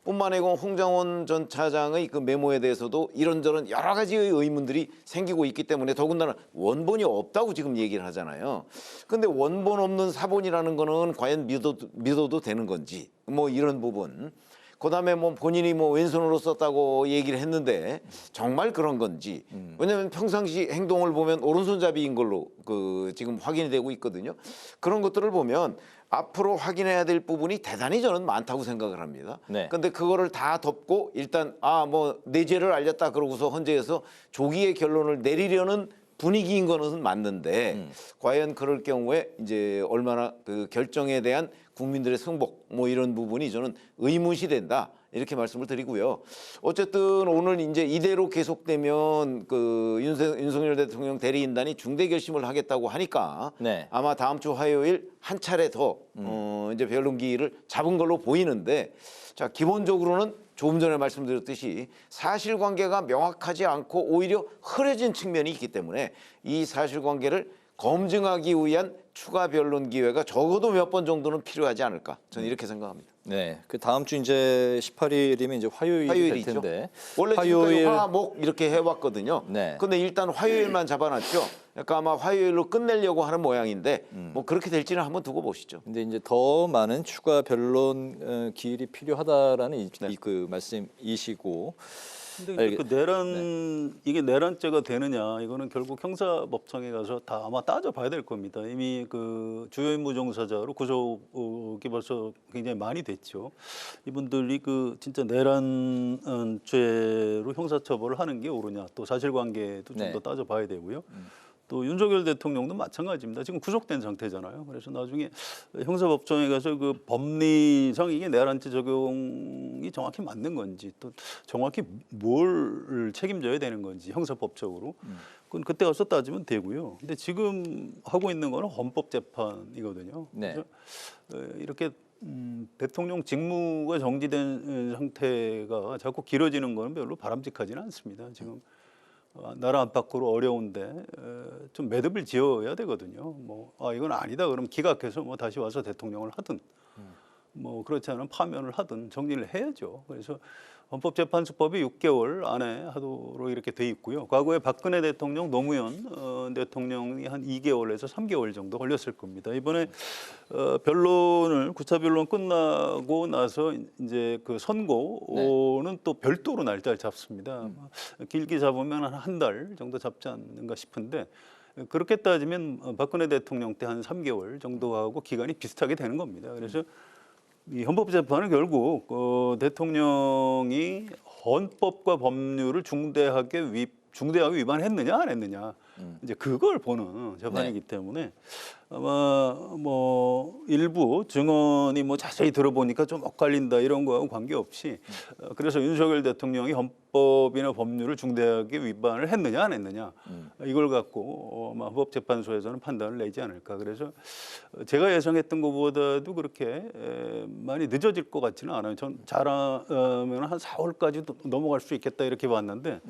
Speaker 5: 뿐만 아니고 홍장원 전 차장의 그 메모에 대해서도 이런저런 여러 가지의 의문들이 생기고 있기 때문에 더군다나 원본이 없다고 지금 얘기를 하잖아요. 근데 원본 없는 사본이라는 거는 과연 믿어도 되는 건지 뭐 이런 부분. 그다음에 뭐 본인이 뭐 왼손으로 썼다고 얘기를 했는데 정말 그런 건지 왜냐하면 평상시 행동을 보면 오른손잡이인 걸로 그 지금 확인이 되고 있거든요. 그런 것들을 보면 앞으로 확인해야 될 부분이 대단히 저는 많다고 생각을 합니다.
Speaker 2: 네.
Speaker 5: 근데 그거를 다 덮고 일단 뭐 내 죄를 알렸다 그러고서 헌재에서 조기의 결론을 내리려는 분위기인 거는 맞는데 과연 그럴 경우에 이제 얼마나 그 결정에 대한 국민들의 승복 뭐 이런 부분이 저는 의문시 된다 이렇게 말씀을 드리고요. 어쨌든 오늘 이제 이대로 계속되면 그 윤석열 대통령 대리인단이 중대 결심을 하겠다고 하니까
Speaker 2: 네.
Speaker 5: 아마 다음 주 화요일 한 차례 더 이제 변론 기일을 잡은 걸로 보이는데 자 기본적으로는 조금 전에 말씀드렸듯이 사실관계가 명확하지 않고 오히려 흐려진 측면이 있기 때문에 이 사실관계를 검증하기 위한 추가 변론 기회가 적어도 몇 번 정도는 필요하지 않을까 저는 이렇게 생각합니다.
Speaker 2: 네, 그 다음 주 이제 18일이면 이제 화요일이 될 텐데
Speaker 5: 원래 지금까지 화, 목 이렇게 해왔거든요.
Speaker 2: 네.
Speaker 5: 근데 일단 화요일만 잡아놨죠. 그러니까 아마 화요일로 끝내려고 하는 모양인데 뭐 그렇게 될지는 한번 두고 보시죠.
Speaker 2: 근데 이제 더 많은 추가 변론 기일이 필요하다라는 그 말씀이시고.
Speaker 22: 근데 그 내란 이게 내란죄가 되느냐 이거는 결국 형사법정에 가서 다 아마 따져봐야 될 겁니다. 이미 그 주요 임무 종사자로 구속이 벌써 굉장히 많이 됐죠. 이분들이 그 진짜 내란죄로 형사처벌을 하는 게 옳으냐 또 사실관계도 좀 더 따져봐야 되고요. 또 윤석열 대통령도 마찬가지입니다. 지금 구속된 상태잖아요. 그래서 나중에 형사법정에 가서 그 법리상 이게 내란죄 적용이 정확히 맞는 건지 또 정확히 뭘 책임져야 되는 건지 형사법적으로 그건 그때 가서 따지면 되고요. 근데 지금 하고 있는 거는 헌법재판이거든요.
Speaker 2: 네.
Speaker 22: 그래서 이렇게 대통령 직무가 정지된 상태가 자꾸 길어지는 거는 별로 바람직하지는 않습니다. 지금 나라 안팎으로 어려운데 좀 매듭을 지어야 되거든요. 뭐 이건 아니다 그러면 기각해서 뭐 다시 와서 대통령을 하든 뭐 그렇지 않으면 파면을 하든 정리를 해야죠. 그래서 헌법재판소법이 6개월 안에 하도록 이렇게 돼 있고요. 과거에 박근혜 대통령, 노무현 대통령이 한 2개월에서 3개월 정도 걸렸을 겁니다. 이번에 변론을 9차 변론 끝나고 나서 이제 그 선고는 또 별도로 날짜를 잡습니다. 길게 잡으면 한 달 정도 잡지 않는가 싶은데 그렇게 따지면 박근혜 대통령 때 한 3개월 정도하고 기간이 비슷하게 되는 겁니다. 그래서 이 헌법재판은 결국 대통령이 헌법과 법률을 중대하게 위반했느냐 안 했느냐 이제 그걸 보는 재판이기 때문에 아마 뭐 일부 증언이 뭐 자세히 들어보니까 좀 엇갈린다 이런 거하고 관계없이 그래서 윤석열 대통령이 헌법이나 법률을 중대하게 위반을 했느냐 안 했느냐 이걸 갖고 아마 헌법재판소에서는 판단을 내지 않을까. 그래서 제가 예상했던 것보다도 그렇게 많이 늦어질 것 같지는 않아요. 전 잘하면 한 4월까지도 넘어갈 수 있겠다 이렇게 봤는데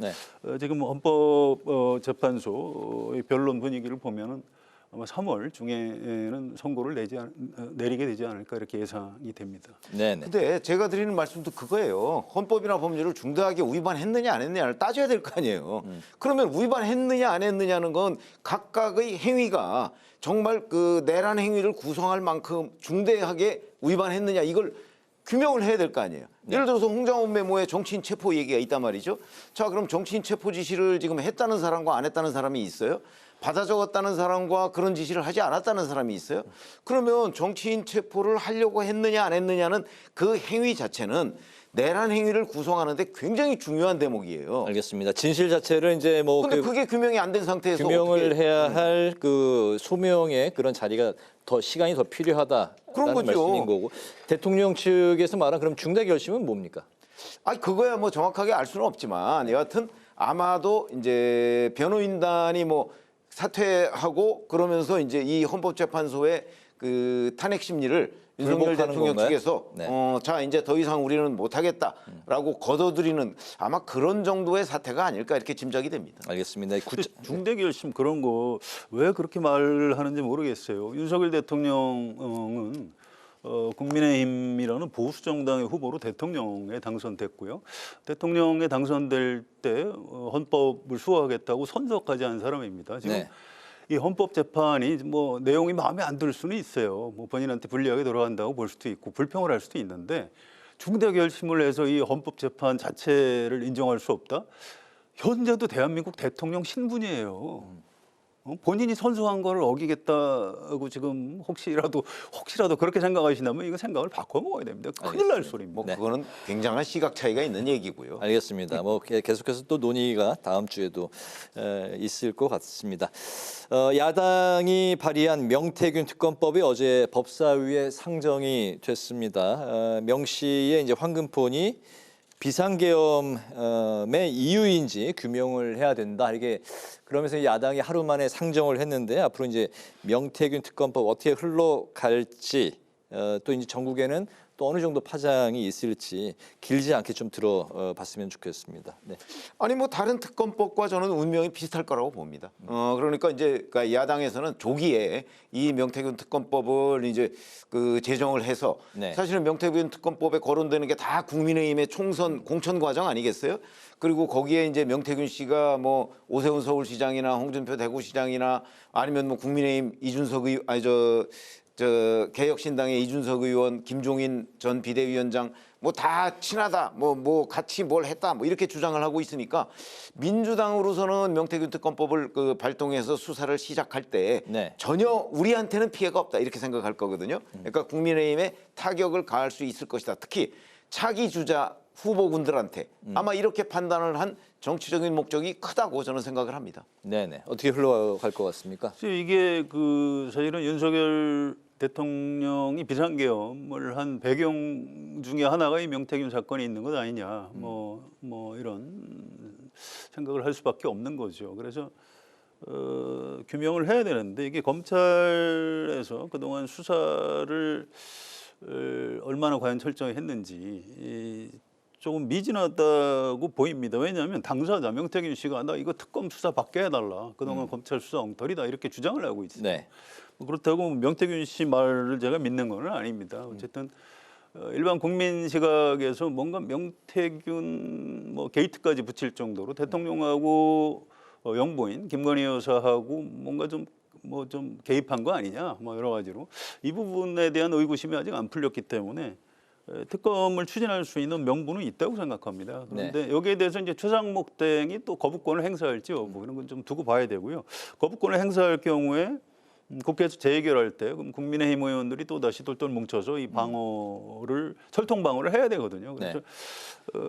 Speaker 22: 지금 헌법재판소의 변론 분위기를 보면은 아마 3월 중에는 선고를 내리게 되지 않을까 이렇게 예상이 됩니다.
Speaker 5: 근데 제가 드리는 말씀도 그거예요. 헌법이나 법률을 중대하게 위반했느냐 안 했느냐를 따져야 될 거 아니에요. 그러면 위반했느냐 안 했느냐는 건 각각의 행위가 정말 그 내란 행위를 구성할 만큼 중대하게 위반했느냐 이걸 규명을 해야 될 거 아니에요. 예를 들어서 홍장원 메모에 정치인 체포 얘기가 있단 말이죠. 자, 그럼 정치인 체포 지시를 지금 했다는 사람과 안 했다는 사람이 있어요? 받아 적었다는 사람과 그런 지시를 하지 않았다는 사람이 있어요? 그러면 정치인 체포를 하려고 했느냐 안 했느냐는 그 행위 자체는 내란 행위를 구성하는데 굉장히 중요한 대목이에요.
Speaker 2: 알겠습니다. 진실 자체를 이제 뭐
Speaker 5: 근데 그게 규명이 안 된 상태에서
Speaker 2: 규명을
Speaker 5: 어떻게
Speaker 2: 해야 할 그 소명의 그런 자리가 더 시간이 더 필요하다라는
Speaker 5: 그런 거죠.
Speaker 2: 말씀인 거고 대통령 측에서 말한 그럼 중대 결심은 뭡니까?
Speaker 5: 아니 그거야 뭐 정확하게 알 수는 없지만 여하튼 아마도 이제 변호인단이 뭐 사퇴하고 그러면서 이제 이 헌법재판소의 그 탄핵 심리를 윤석열 대통령
Speaker 2: 건가요?
Speaker 5: 측에서 자 이제 더 이상 우리는 못하겠다라고 걷어들이는 아마 그런 정도의 사태가 아닐까 이렇게 짐작이 됩니다.
Speaker 2: 알겠습니다.
Speaker 22: 중대 결심 그런 거 왜 그렇게 말하는지 모르겠어요. 윤석열 대통령은 국민의힘이라는 보수 정당의 후보로 대통령에 당선됐고요. 대통령에 당선될 때 헌법을 수호하겠다고 선서까지 한 사람입니다. 지금 이 헌법재판이 뭐 내용이 마음에 안 들 수는 있어요. 뭐 본인한테 불리하게 돌아간다고 볼 수도 있고 불평을 할 수도 있는데 중대 결심을 해서 이 헌법재판 자체를 인정할 수 없다? 현재도 대한민국 대통령 신분이에요. 본인이 선서한 걸 어기겠다고 지금 혹시라도 그렇게 생각하신다면 이거 생각을 바꿔 먹어야 됩니다. 큰일 날 소리입니다.
Speaker 5: 뭐 그거는 굉장한 시각 차이가 있는 얘기고요.
Speaker 2: 알겠습니다. 뭐 계속해서 또 논의가 다음 주에도 있을 것 같습니다. 야당이 발의한 명태균 특검법이 어제 법사위에 상정이 됐습니다. 명 씨의 이제 황금폰이 비상계엄의 이유인지 규명을 해야 된다. 이게 그러면서 야당이 하루 만에 상정을 했는데 앞으로 이제 명태균 특검법 어떻게 흘러갈지 또 이제 전국에는 또 어느 정도 파장이 있을지 길지 않게 좀 들어봤으면 좋겠습니다. 네.
Speaker 5: 아니 뭐 다른 특검법과 저는 운명이 비슷할 거라고 봅니다. 그러니까 이제 야당에서는 조기에 이 명태균 특검법을 이제 그 제정을 해서 사실은 명태균 특검법에 거론되는 게 다 국민의힘의 총선 공천 과정 아니겠어요? 그리고 거기에 이제 명태균 씨가 뭐 오세훈 서울시장이나 홍준표 대구시장이나 아니면 뭐 국민의힘 이준석 저 개혁신당의 이준석 의원, 김종인 전 비대위원장 뭐 다 친하다, 뭐 같이 뭘 했다, 뭐 이렇게 주장을 하고 있으니까 민주당으로서는 명태균 특검법을 그 발동해서 수사를 시작할 때 전혀 우리한테는 피해가 없다 이렇게 생각할 거거든요. 그러니까 국민의힘에 타격을 가할 수 있을 것이다. 특히 차기 주자 후보군들한테 아마 이렇게 판단을 한 정치적인 목적이 크다고 저는 생각을 합니다.
Speaker 2: 네네. 어떻게 흘러갈 것 같습니까?
Speaker 22: 이게 그 사실은 윤석열 대통령이 비상계엄을 한 배경 중에 하나가 이 명태균 사건이 있는 것 아니냐, 뭐 이런 생각을 할 수밖에 없는 거죠. 그래서 규명을 해야 되는데 이게 검찰에서 그동안 수사를 얼마나 과연 철저히 했는지 조금 미진하다고 보입니다. 왜냐하면 당사자 명태균 씨가 나 이거 특검 수사 받게 해달라. 그동안 검찰 수사 엉터리다 이렇게 주장을 하고 있어요. 뭐 그렇다고 명태균 씨 말을 제가 믿는 건 아닙니다. 어쨌든 일반 국민 시각에서 뭔가 명태균 뭐 게이트까지 붙일 정도로 대통령하고 영부인 김건희 여사하고 뭔가 좀 개입한 거 아니냐, 뭐 여러 가지로 이 부분에 대한 의구심이 아직 안 풀렸기 때문에 특검을 추진할 수 있는 명분은 있다고 생각합니다. 그런데 여기에 대해서 이제 최상목 대행이 또 거부권을 행사할지 뭐 이런 건 좀 두고 봐야 되고요. 거부권을 행사할 경우에 국회에서 재해결할 때 그럼 국민의힘 의원들이 또 다시 똘똘 뭉쳐서 이 방어를 철통 방어를 해야 되거든요. 그래서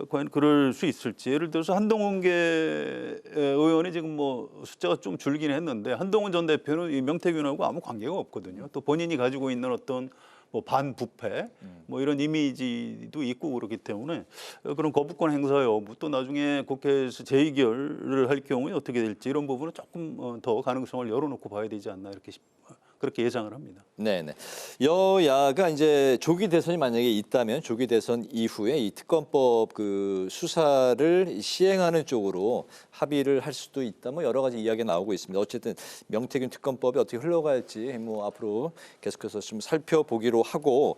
Speaker 22: 과연 그럴 수 있을지. 예를 들어서 한동훈 의원이 지금 뭐 숫자가 좀 줄긴 했는데 한동훈 전 대표는 이 명태균하고 아무 관계가 없거든요. 또 본인이 가지고 있는 어떤 뭐 반부패 뭐 이런 이미지도 있고 그렇기 때문에 그런 거부권 행사 여부 또 나중에 국회에서 재의결을 할 경우에 어떻게 될지 이런 부분은 조금 더 가능성을 열어놓고 봐야 되지 않나 그렇게 예상을 합니다.
Speaker 2: 네네. 여야가 이제 조기 대선이 만약에 있다면 조기 대선 이후에 이 특검법 그 수사를 시행하는 쪽으로 합의를 할 수도 있다. 뭐 여러 가지 이야기가 나오고 있습니다. 어쨌든 명태균 특검법이 어떻게 흘러갈지 뭐 앞으로 계속해서 좀 살펴보기로 하고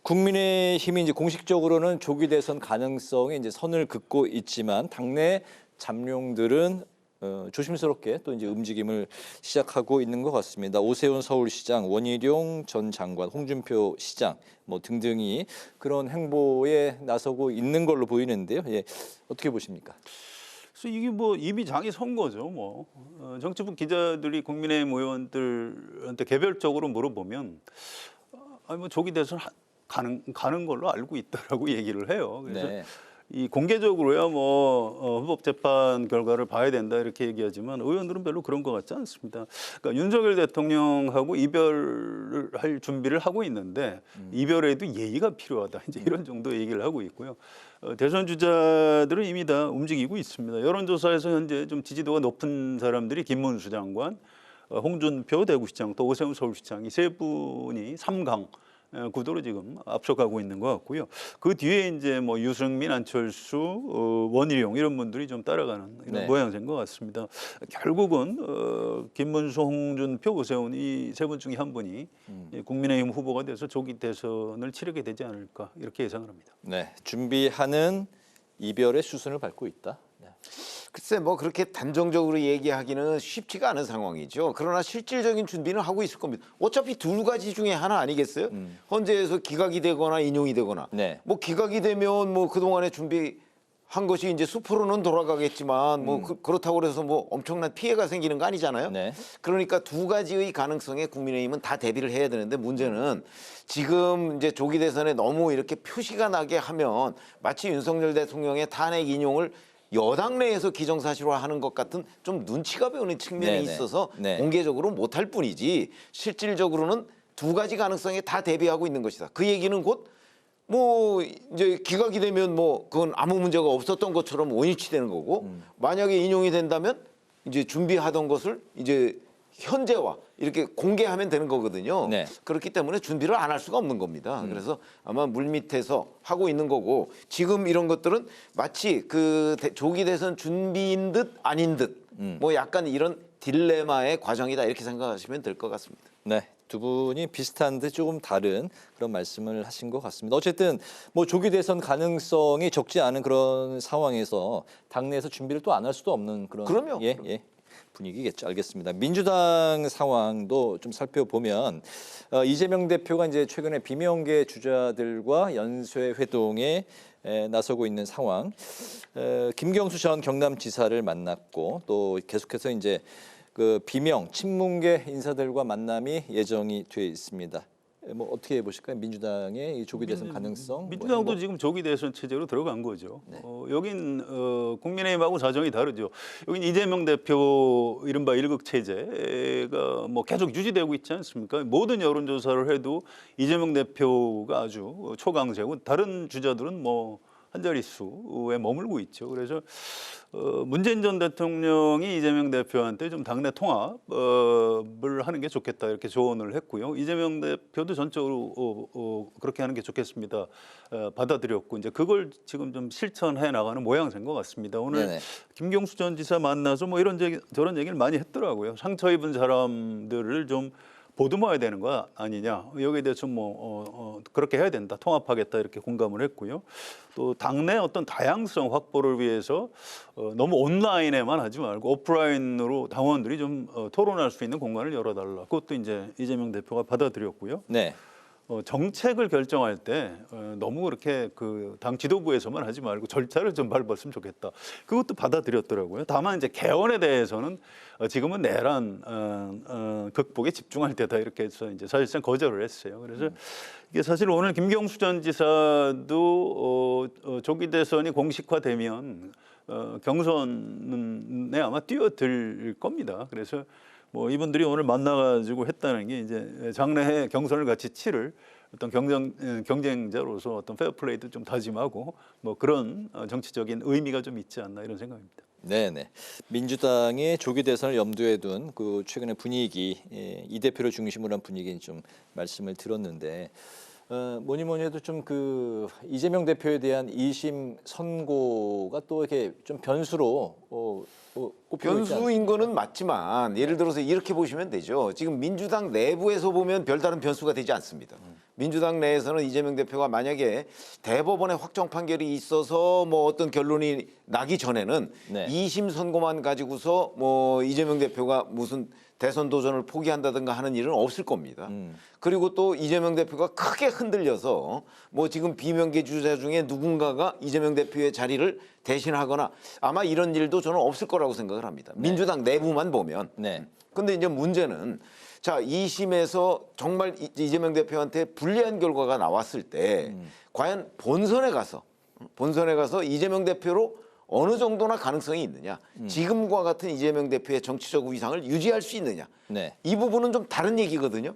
Speaker 2: 국민의힘이 이제 공식적으로는 조기 대선 가능성에 이제 선을 긋고 있지만 당내 잠룡들은 조심스럽게 또 이제 움직임을 시작하고 있는 것 같습니다. 오세훈 서울시장, 원희룡 전 장관, 홍준표 시장 뭐 등등이 그런 행보에 나서고 있는 걸로 보이는데요. 예, 어떻게 보십니까?
Speaker 22: 그래서 이게 뭐 이미 장이 선 거죠. 뭐 정치부 기자들이 국민의힘 의원들한테 개별적으로 물어보면 아니 뭐 조기 대선 가는 걸로 알고 있다라고 얘기를 해요. 그래서 이 공개적으로야 뭐 헌법재판 결과를 봐야 된다 이렇게 얘기하지만 의원들은 별로 그런 것 같지 않습니다. 그러니까 윤석열 대통령하고 이별을 할 준비를 하고 있는데 이별에도 예의가 필요하다 이제 이런 정도 얘기를 하고 있고요. 대선 주자들은 이미 다 움직이고 있습니다. 여론조사에서 현재 좀 지지도가 높은 사람들이 김문수 장관, 홍준표 대구시장, 또 오세훈 서울시장 이 세 분이 3강 구도로 지금 앞서가고 있는 것 같고요. 그 뒤에 이제 뭐 유승민, 안철수, 원희룡 이런 분들이 좀 따라가는 이런 모양새인 것 같습니다. 결국은 김문수, 홍준표, 오세훈 이 세 분 중에 한 분이 국민의힘 후보가 돼서 조기 대선을 치르게 되지 않을까 이렇게 예상을 합니다.
Speaker 2: 네, 준비하는 이별의 수순을 밟고 있다.
Speaker 5: 글쎄 뭐 그렇게 단정적으로 얘기하기는 쉽지가 않은 상황이죠. 그러나 실질적인 준비는 하고 있을 겁니다. 어차피 두 가지 중에 하나 아니겠어요? 헌재에서 기각이 되거나 인용이 되거나. 뭐 기각이 되면 뭐 그동안에 준비한 것이 이제 수포로는 돌아가겠지만 뭐 그렇다고 해서 뭐 엄청난 피해가 생기는 거 아니잖아요. 그러니까 두 가지의 가능성에 국민의힘은 다 대비를 해야 되는데 문제는 지금 이제 조기 대선에 너무 이렇게 표시가 나게 하면 마치 윤석열 대통령의 탄핵 인용을 여당 내에서 기정사실화하는 것 같은 좀 눈치가 배우는 측면이 있어서 공개적으로 못할 뿐이지 실질적으로는 두 가지 가능성에 다 대비하고 있는 것이다. 그 얘기는 곧 뭐 이제 기각이 되면 뭐 그건 아무 문제가 없었던 것처럼 원위치되는 거고 만약에 인용이 된다면 이제 준비하던 것을 이제 현재와 이렇게 공개하면 되는 거거든요. 그렇기 때문에 준비를 안 할 수가 없는 겁니다. 그래서 아마 물밑에서 하고 있는 거고 지금 이런 것들은 마치 그 조기 대선 준비인 듯 아닌 듯 뭐 약간 이런 딜레마의 과정이다 이렇게 생각하시면 될 것 같습니다.
Speaker 2: 네. 두 분이 비슷한 듯 조금 다른 그런 말씀을 하신 것 같습니다. 어쨌든 뭐 조기 대선 가능성이 적지 않은 그런 상황에서 당내에서 준비를 또 안 할 수도 없는 그런 분위기겠죠. 알겠습니다. 민주당 상황도 좀 살펴보면 이재명 대표가 이제 최근에 비명계 주자들과 연쇄 회동에 나서고 있는 상황. 김경수 전 경남지사를 만났고 또 계속해서 이제 그 비명 친문계 인사들과 만남이 예정이 돼 있습니다. 뭐 어떻게 보실까요? 민주당의 이 조기 대선 가능성?
Speaker 22: 민주당도 지금 조기 대선 체제로 들어간 거죠. 여긴 국민의힘하고 사정이 다르죠. 여긴 이재명 대표 이른바 일극 체제가 뭐 계속 유지되고 있지 않습니까? 모든 여론조사를 해도 이재명 대표가 아주 초강세고 다른 주자들은 뭐 한 자릿수에 머물고 있죠. 그래서 문재인 전 대통령이 이재명 대표한테 좀 당내 통합을 하는 게 좋겠다 이렇게 조언을 했고요. 이재명 대표도 전적으로 그렇게 하는 게 좋겠습니다. 받아들였고 이제 그걸 지금 좀 실천해 나가는 모양새인 것 같습니다. 오늘 김경수 전 지사 만나서 뭐 이런 저런 얘기를 많이 했더라고요. 상처 입은 사람들을 좀 보듬어야 되는 거 아니냐. 여기에 대해서 뭐 그렇게 해야 된다. 통합하겠다 이렇게 공감을 했고요. 또 당내 어떤 다양성 확보를 위해서 너무 온라인에만 하지 말고 오프라인으로 당원들이 좀 토론할 수 있는 공간을 열어달라. 그것도 이제 이재명 대표가 받아들였고요. 정책을 결정할 때 너무 그렇게 그 당 지도부에서만 하지 말고 절차를 좀 밟았으면 좋겠다. 그것도 받아들였더라고요. 다만 이제 개헌에 대해서는 지금은 내란 극복에 집중할 때다 이렇게 해서 이제 사실상 거절을 했어요. 그래서 이게 사실 오늘 김경수 전 지사도 조기 대선이 공식화되면 경선에 아마 뛰어들 겁니다. 그래서 뭐 이분들이 오늘 만나가지고 했다는 게 이제 장래에 경선을 같이 치를 어떤 경쟁자로서 어떤 페어플레이도 좀 다짐하고 뭐 그런 정치적인 의미가 좀 있지 않나 이런 생각입니다.
Speaker 2: 네네. 민주당의 조기 대선을 염두에 둔 그 최근의 분위기, 이 대표를 중심으로 한 분위기 좀 말씀을 들었는데 뭐니 해도 좀 그 이재명 대표에 대한 2심 선고가 또 이렇게 좀 변수로
Speaker 5: 변수인 거는 맞지만 예를 들어서 이렇게 보시면 되죠. 지금 민주당 내부에서 보면 별다른 변수가 되지 않습니다. 민주당 내에서는 이재명 대표가 만약에 대법원의 확정 판결이 있어서 뭐 어떤 결론이 나기 전에는 2심 선고만 가지고서 뭐 이재명 대표가 무슨 대선 도전을 포기한다든가 하는 일은 없을 겁니다. 그리고 또 이재명 대표가 크게 흔들려서 뭐 지금 비명계 주자 중에 누군가가 이재명 대표의 자리를 대신하거나 아마 이런 일도 저는 없을 거라고 생각을 합니다. 민주당 내부만 보면. 근데 이제 문제는 자, 2심에서 정말 이재명 대표한테 불리한 결과가 나왔을 때 과연 본선에 가서 이재명 대표로 어느 정도나 가능성이 있느냐. 지금과 같은 이재명 대표의 정치적 위상을 유지할 수 있느냐. 이 부분은 좀 다른 얘기거든요.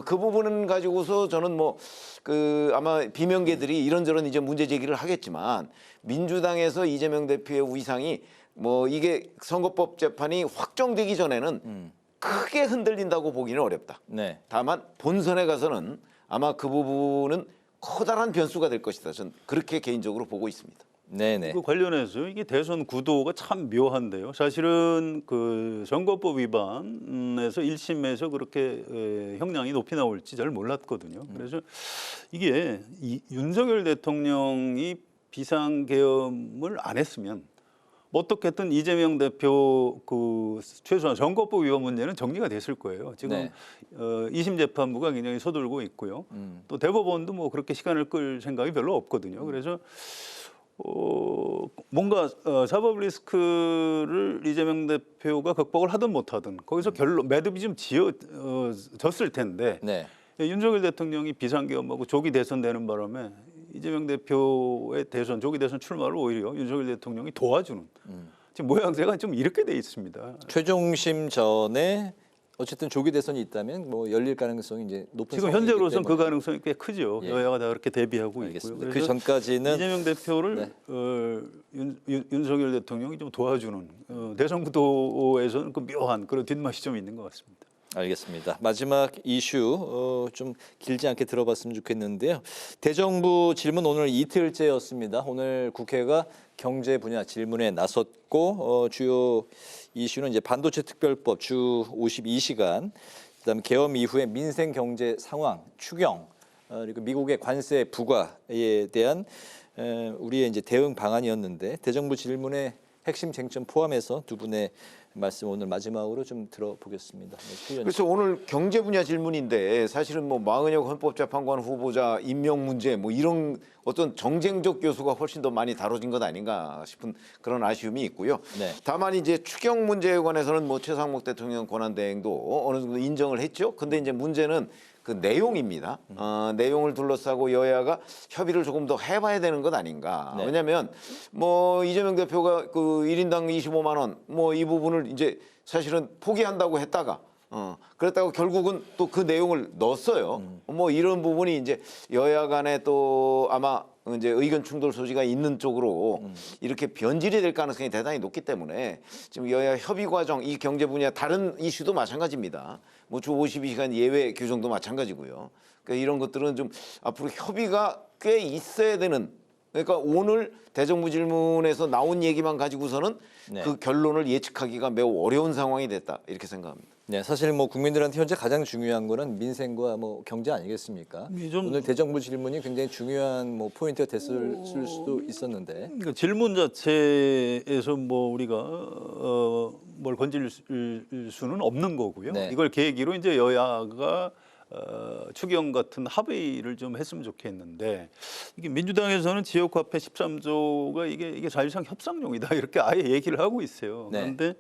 Speaker 5: 그 부분은 가지고서 저는 뭐 그 아마 비명계들이 이런저런 이제 문제 제기를 하겠지만 민주당에서 이재명 대표의 위상이 뭐 이게 선거법 재판이 확정되기 전에는 크게 흔들린다고 보기는 어렵다. 다만 본선에 가서는 아마 그 부분은 커다란 변수가 될 것이다. 저는 그렇게 개인적으로 보고 있습니다.
Speaker 2: 네네.
Speaker 22: 그 관련해서 이게 대선 구도가 참 묘한데요. 사실은 그 선거법 위반에서 1심에서 그렇게 형량이 높이 나올지 잘 몰랐거든요. 그래서 이게 윤석열 대통령이 비상계엄을 안 했으면 어떻게든 이재명 대표 그 최소한 선거법 위반 문제는 정리가 됐을 거예요. 지금 2심 재판부가 굉장히 서둘고 있고요. 또 대법원도 뭐 그렇게 시간을 끌 생각이 별로 없거든요. 그래서 뭔가 사법 리스크를 이재명 대표가 극복을 하든 못하든 거기서 매듭이 좀 지어졌을 텐데 윤석열 대통령이 비상계엄하고 조기 대선되는 바람에 이재명 대표의 대선 조기 대선 출마를 오히려 윤석열 대통령이 도와주는 지금 모양새가 좀 이렇게 돼 있습니다.
Speaker 2: 최종심 전에 어쨌든 조기 대선이 있다면 뭐 열릴 가능성이 이제 높은
Speaker 22: 지금 현재로서는 그 가능성이 꽤 크죠. 여야가 다 그렇게 대비하고 있고요.
Speaker 2: 그 전까지는
Speaker 22: 이재명 대표를 윤석열 대통령이 좀 도와주는 대선 구도에서는 그 묘한 그런 뒷맛이 좀 있는 것 같습니다.
Speaker 2: 알겠습니다. 마지막 이슈 좀 길지 않게 들어봤으면 좋겠는데요. 대정부 질문 오늘 이틀째였습니다. 오늘 국회가 경제 분야 질문에 나섰고 주요 이슈는 이제 반도체 특별법 주 52시간, 그다음 계엄 이후의 민생 경제 상황 추경, 그리고 미국의 관세 부과에 대한 우리의 이제 대응 방안이었는데 대정부 질문의 핵심 쟁점 포함해서 두 분의 말씀 오늘 마지막으로 좀 들어보겠습니다.
Speaker 5: 그래서 오늘 경제 분야 질문인데 사실은 뭐 마은혁 헌법재판관 후보자 임명 문제 뭐 이런 어떤 정쟁적 요소가 훨씬 더 많이 다뤄진 것 아닌가 싶은 그런 아쉬움이 있고요. 다만 이제 추경 문제에 관해서는 뭐 최상목 대통령 권한대행도 어느 정도 인정을 했죠. 근데 이제 문제는 그 내용입니다. 내용을 둘러싸고 여야가 협의를 조금 더 해봐야 되는 것 아닌가. 왜냐하면 뭐 이재명 대표가 그 1인당 25만 원 뭐 이 부분을 이제 사실은 포기한다고 했다가 그랬다고 결국은 또 그 내용을 넣었어요. 뭐 이런 부분이 이제 여야 간에 또 아마 이제 의견 충돌 소지가 있는 쪽으로 이렇게 변질이 될 가능성이 대단히 높기 때문에 지금 여야 협의 과정 이 경제 분야 다른 이슈도 마찬가지입니다. 뭐 주 52시간 예외 규정도 마찬가지고요. 그러니까 이런 것들은 좀 앞으로 협의가 꽤 있어야 되는. 그러니까 오늘 대정부 질문에서 나온 얘기만 가지고서는 그 결론을 예측하기가 매우 어려운 상황이 됐다 이렇게 생각합니다.
Speaker 2: 네, 사실 뭐 국민들한테 현재 가장 중요한 거는 민생과 뭐 경제 아니겠습니까? 오늘 대정부 질문이 굉장히 중요한 뭐 포인트가 됐을 수도 있었는데.
Speaker 22: 그러니까 질문 자체에서 뭐 우리가 뭘 건질 수는 없는 거고요. 이걸 계기로 이제 여야가 추경 같은 합의를 좀 했으면 좋겠는데 이게 민주당에서는 지역화폐 13조가 이게 사실상 협상용이다 이렇게 아예 얘기를 하고 있어요.
Speaker 2: 네.
Speaker 22: 그런데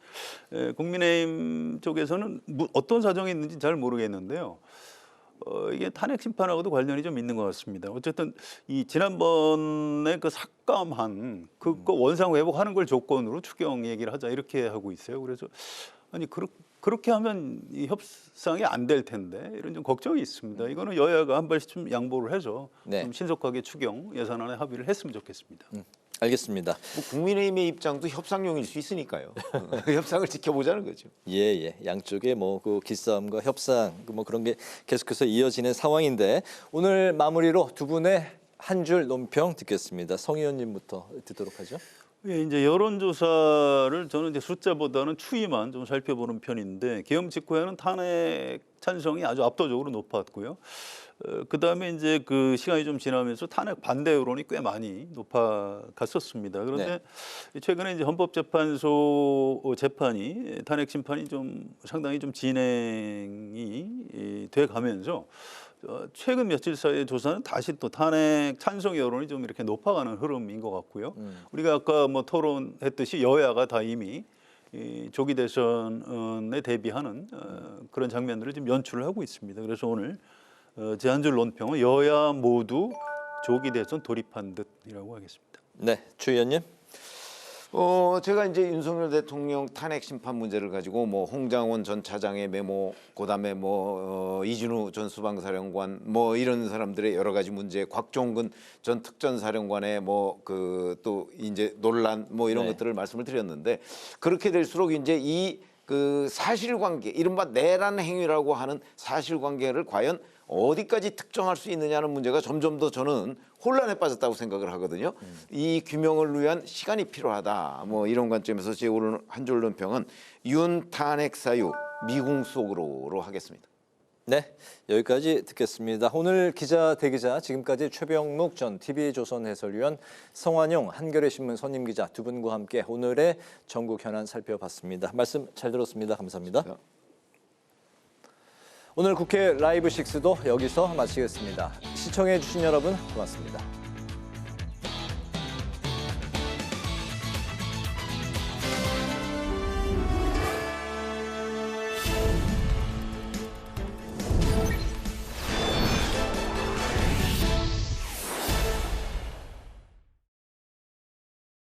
Speaker 22: 국민의힘 쪽에서는 어떤 사정이 있는지 잘 모르겠는데요. 이게 탄핵 심판하고도 관련이 좀 있는 것 같습니다. 어쨌든 이 지난번에 그 삭감한 그거 원상 회복하는 걸 조건으로 추경 얘기를 하자 이렇게 하고 있어요. 그래서 아니 그렇게 하면 이 협상이 안 될 텐데 이런 좀 걱정이 있습니다. 이거는 여야가 한 발씩 좀 양보를 해서
Speaker 2: 네.
Speaker 22: 좀 신속하게 추경 예산안에 합의를 했으면 좋겠습니다.
Speaker 2: 알겠습니다.
Speaker 5: 뭐 국민의힘의 입장도 협상용일 수 있으니까요. 협상을 지켜보자는 거죠.
Speaker 2: 예. 양쪽의 뭐 그 기싸움과 협상 뭐 그런 게 계속해서 이어지는 상황인데 오늘 마무리로 두 분의 한 줄 논평 듣겠습니다. 성 의원님부터 듣도록 하죠.
Speaker 22: 예, 이제 여론조사를 저는 이제 숫자보다는 추이만 좀 살펴보는 편인데 계엄 직후에는 탄핵 찬성이 아주 압도적으로 높았고요. 그 다음에 이제 그 시간이 좀 지나면서 탄핵 반대 여론이 꽤 많이 높아갔었습니다. 그런데 최근에 이제 헌법재판소 재판이 탄핵 심판이 좀 상당히 좀 진행이 돼 가면서 최근 며칠 사이의 조사는 다시 또 탄핵 찬성 여론이 좀 이렇게 높아가는 흐름인 것 같고요. 우리가 아까 뭐 토론했듯이 여야가 다 이미 이 조기 대선에 대비하는 그런 장면들을 지금 연출을 하고 있습니다. 그래서 오늘 제 한 줄 논평은 여야 모두 조기 대선 돌입한 듯이라고 하겠습니다.
Speaker 2: 네, 추 의원님.
Speaker 5: 제가 이제 윤석열 대통령 탄핵 심판 문제를 가지고 뭐 홍장원 전 차장의 메모, 그다음에 이준우 전 수방사령관 뭐 이런 사람들의 여러 가지 문제, 곽종근 전 특전사령관의 또 이제 논란 뭐 이런 것들을 말씀을 드렸는데 그렇게 될수록 이제 이 그 사실관계, 이른바 내란 행위라고 하는 사실관계를 과연 어디까지 특정할 수 있느냐는 문제가 점점 더 저는 혼란에 빠졌다고 생각을 하거든요. 이 규명을 위한 시간이 필요하다. 뭐 이런 관점에서 제 오늘 한 줄 논평은 윤 탄핵 사유 미궁 속으로로 하겠습니다.
Speaker 2: 네, 여기까지 듣겠습니다. 오늘 기자 대기자 지금까지 최병묵 전 TV조선 해설위원, 성환용 한겨레 신문 선임 기자 두 분과 함께 오늘의 전국 현안 살펴봤습니다. 말씀 잘 들었습니다. 감사합니다. 오늘 국회 라이브 6도 여기서 마치겠습니다. 시청해 주신 여러분 고맙습니다.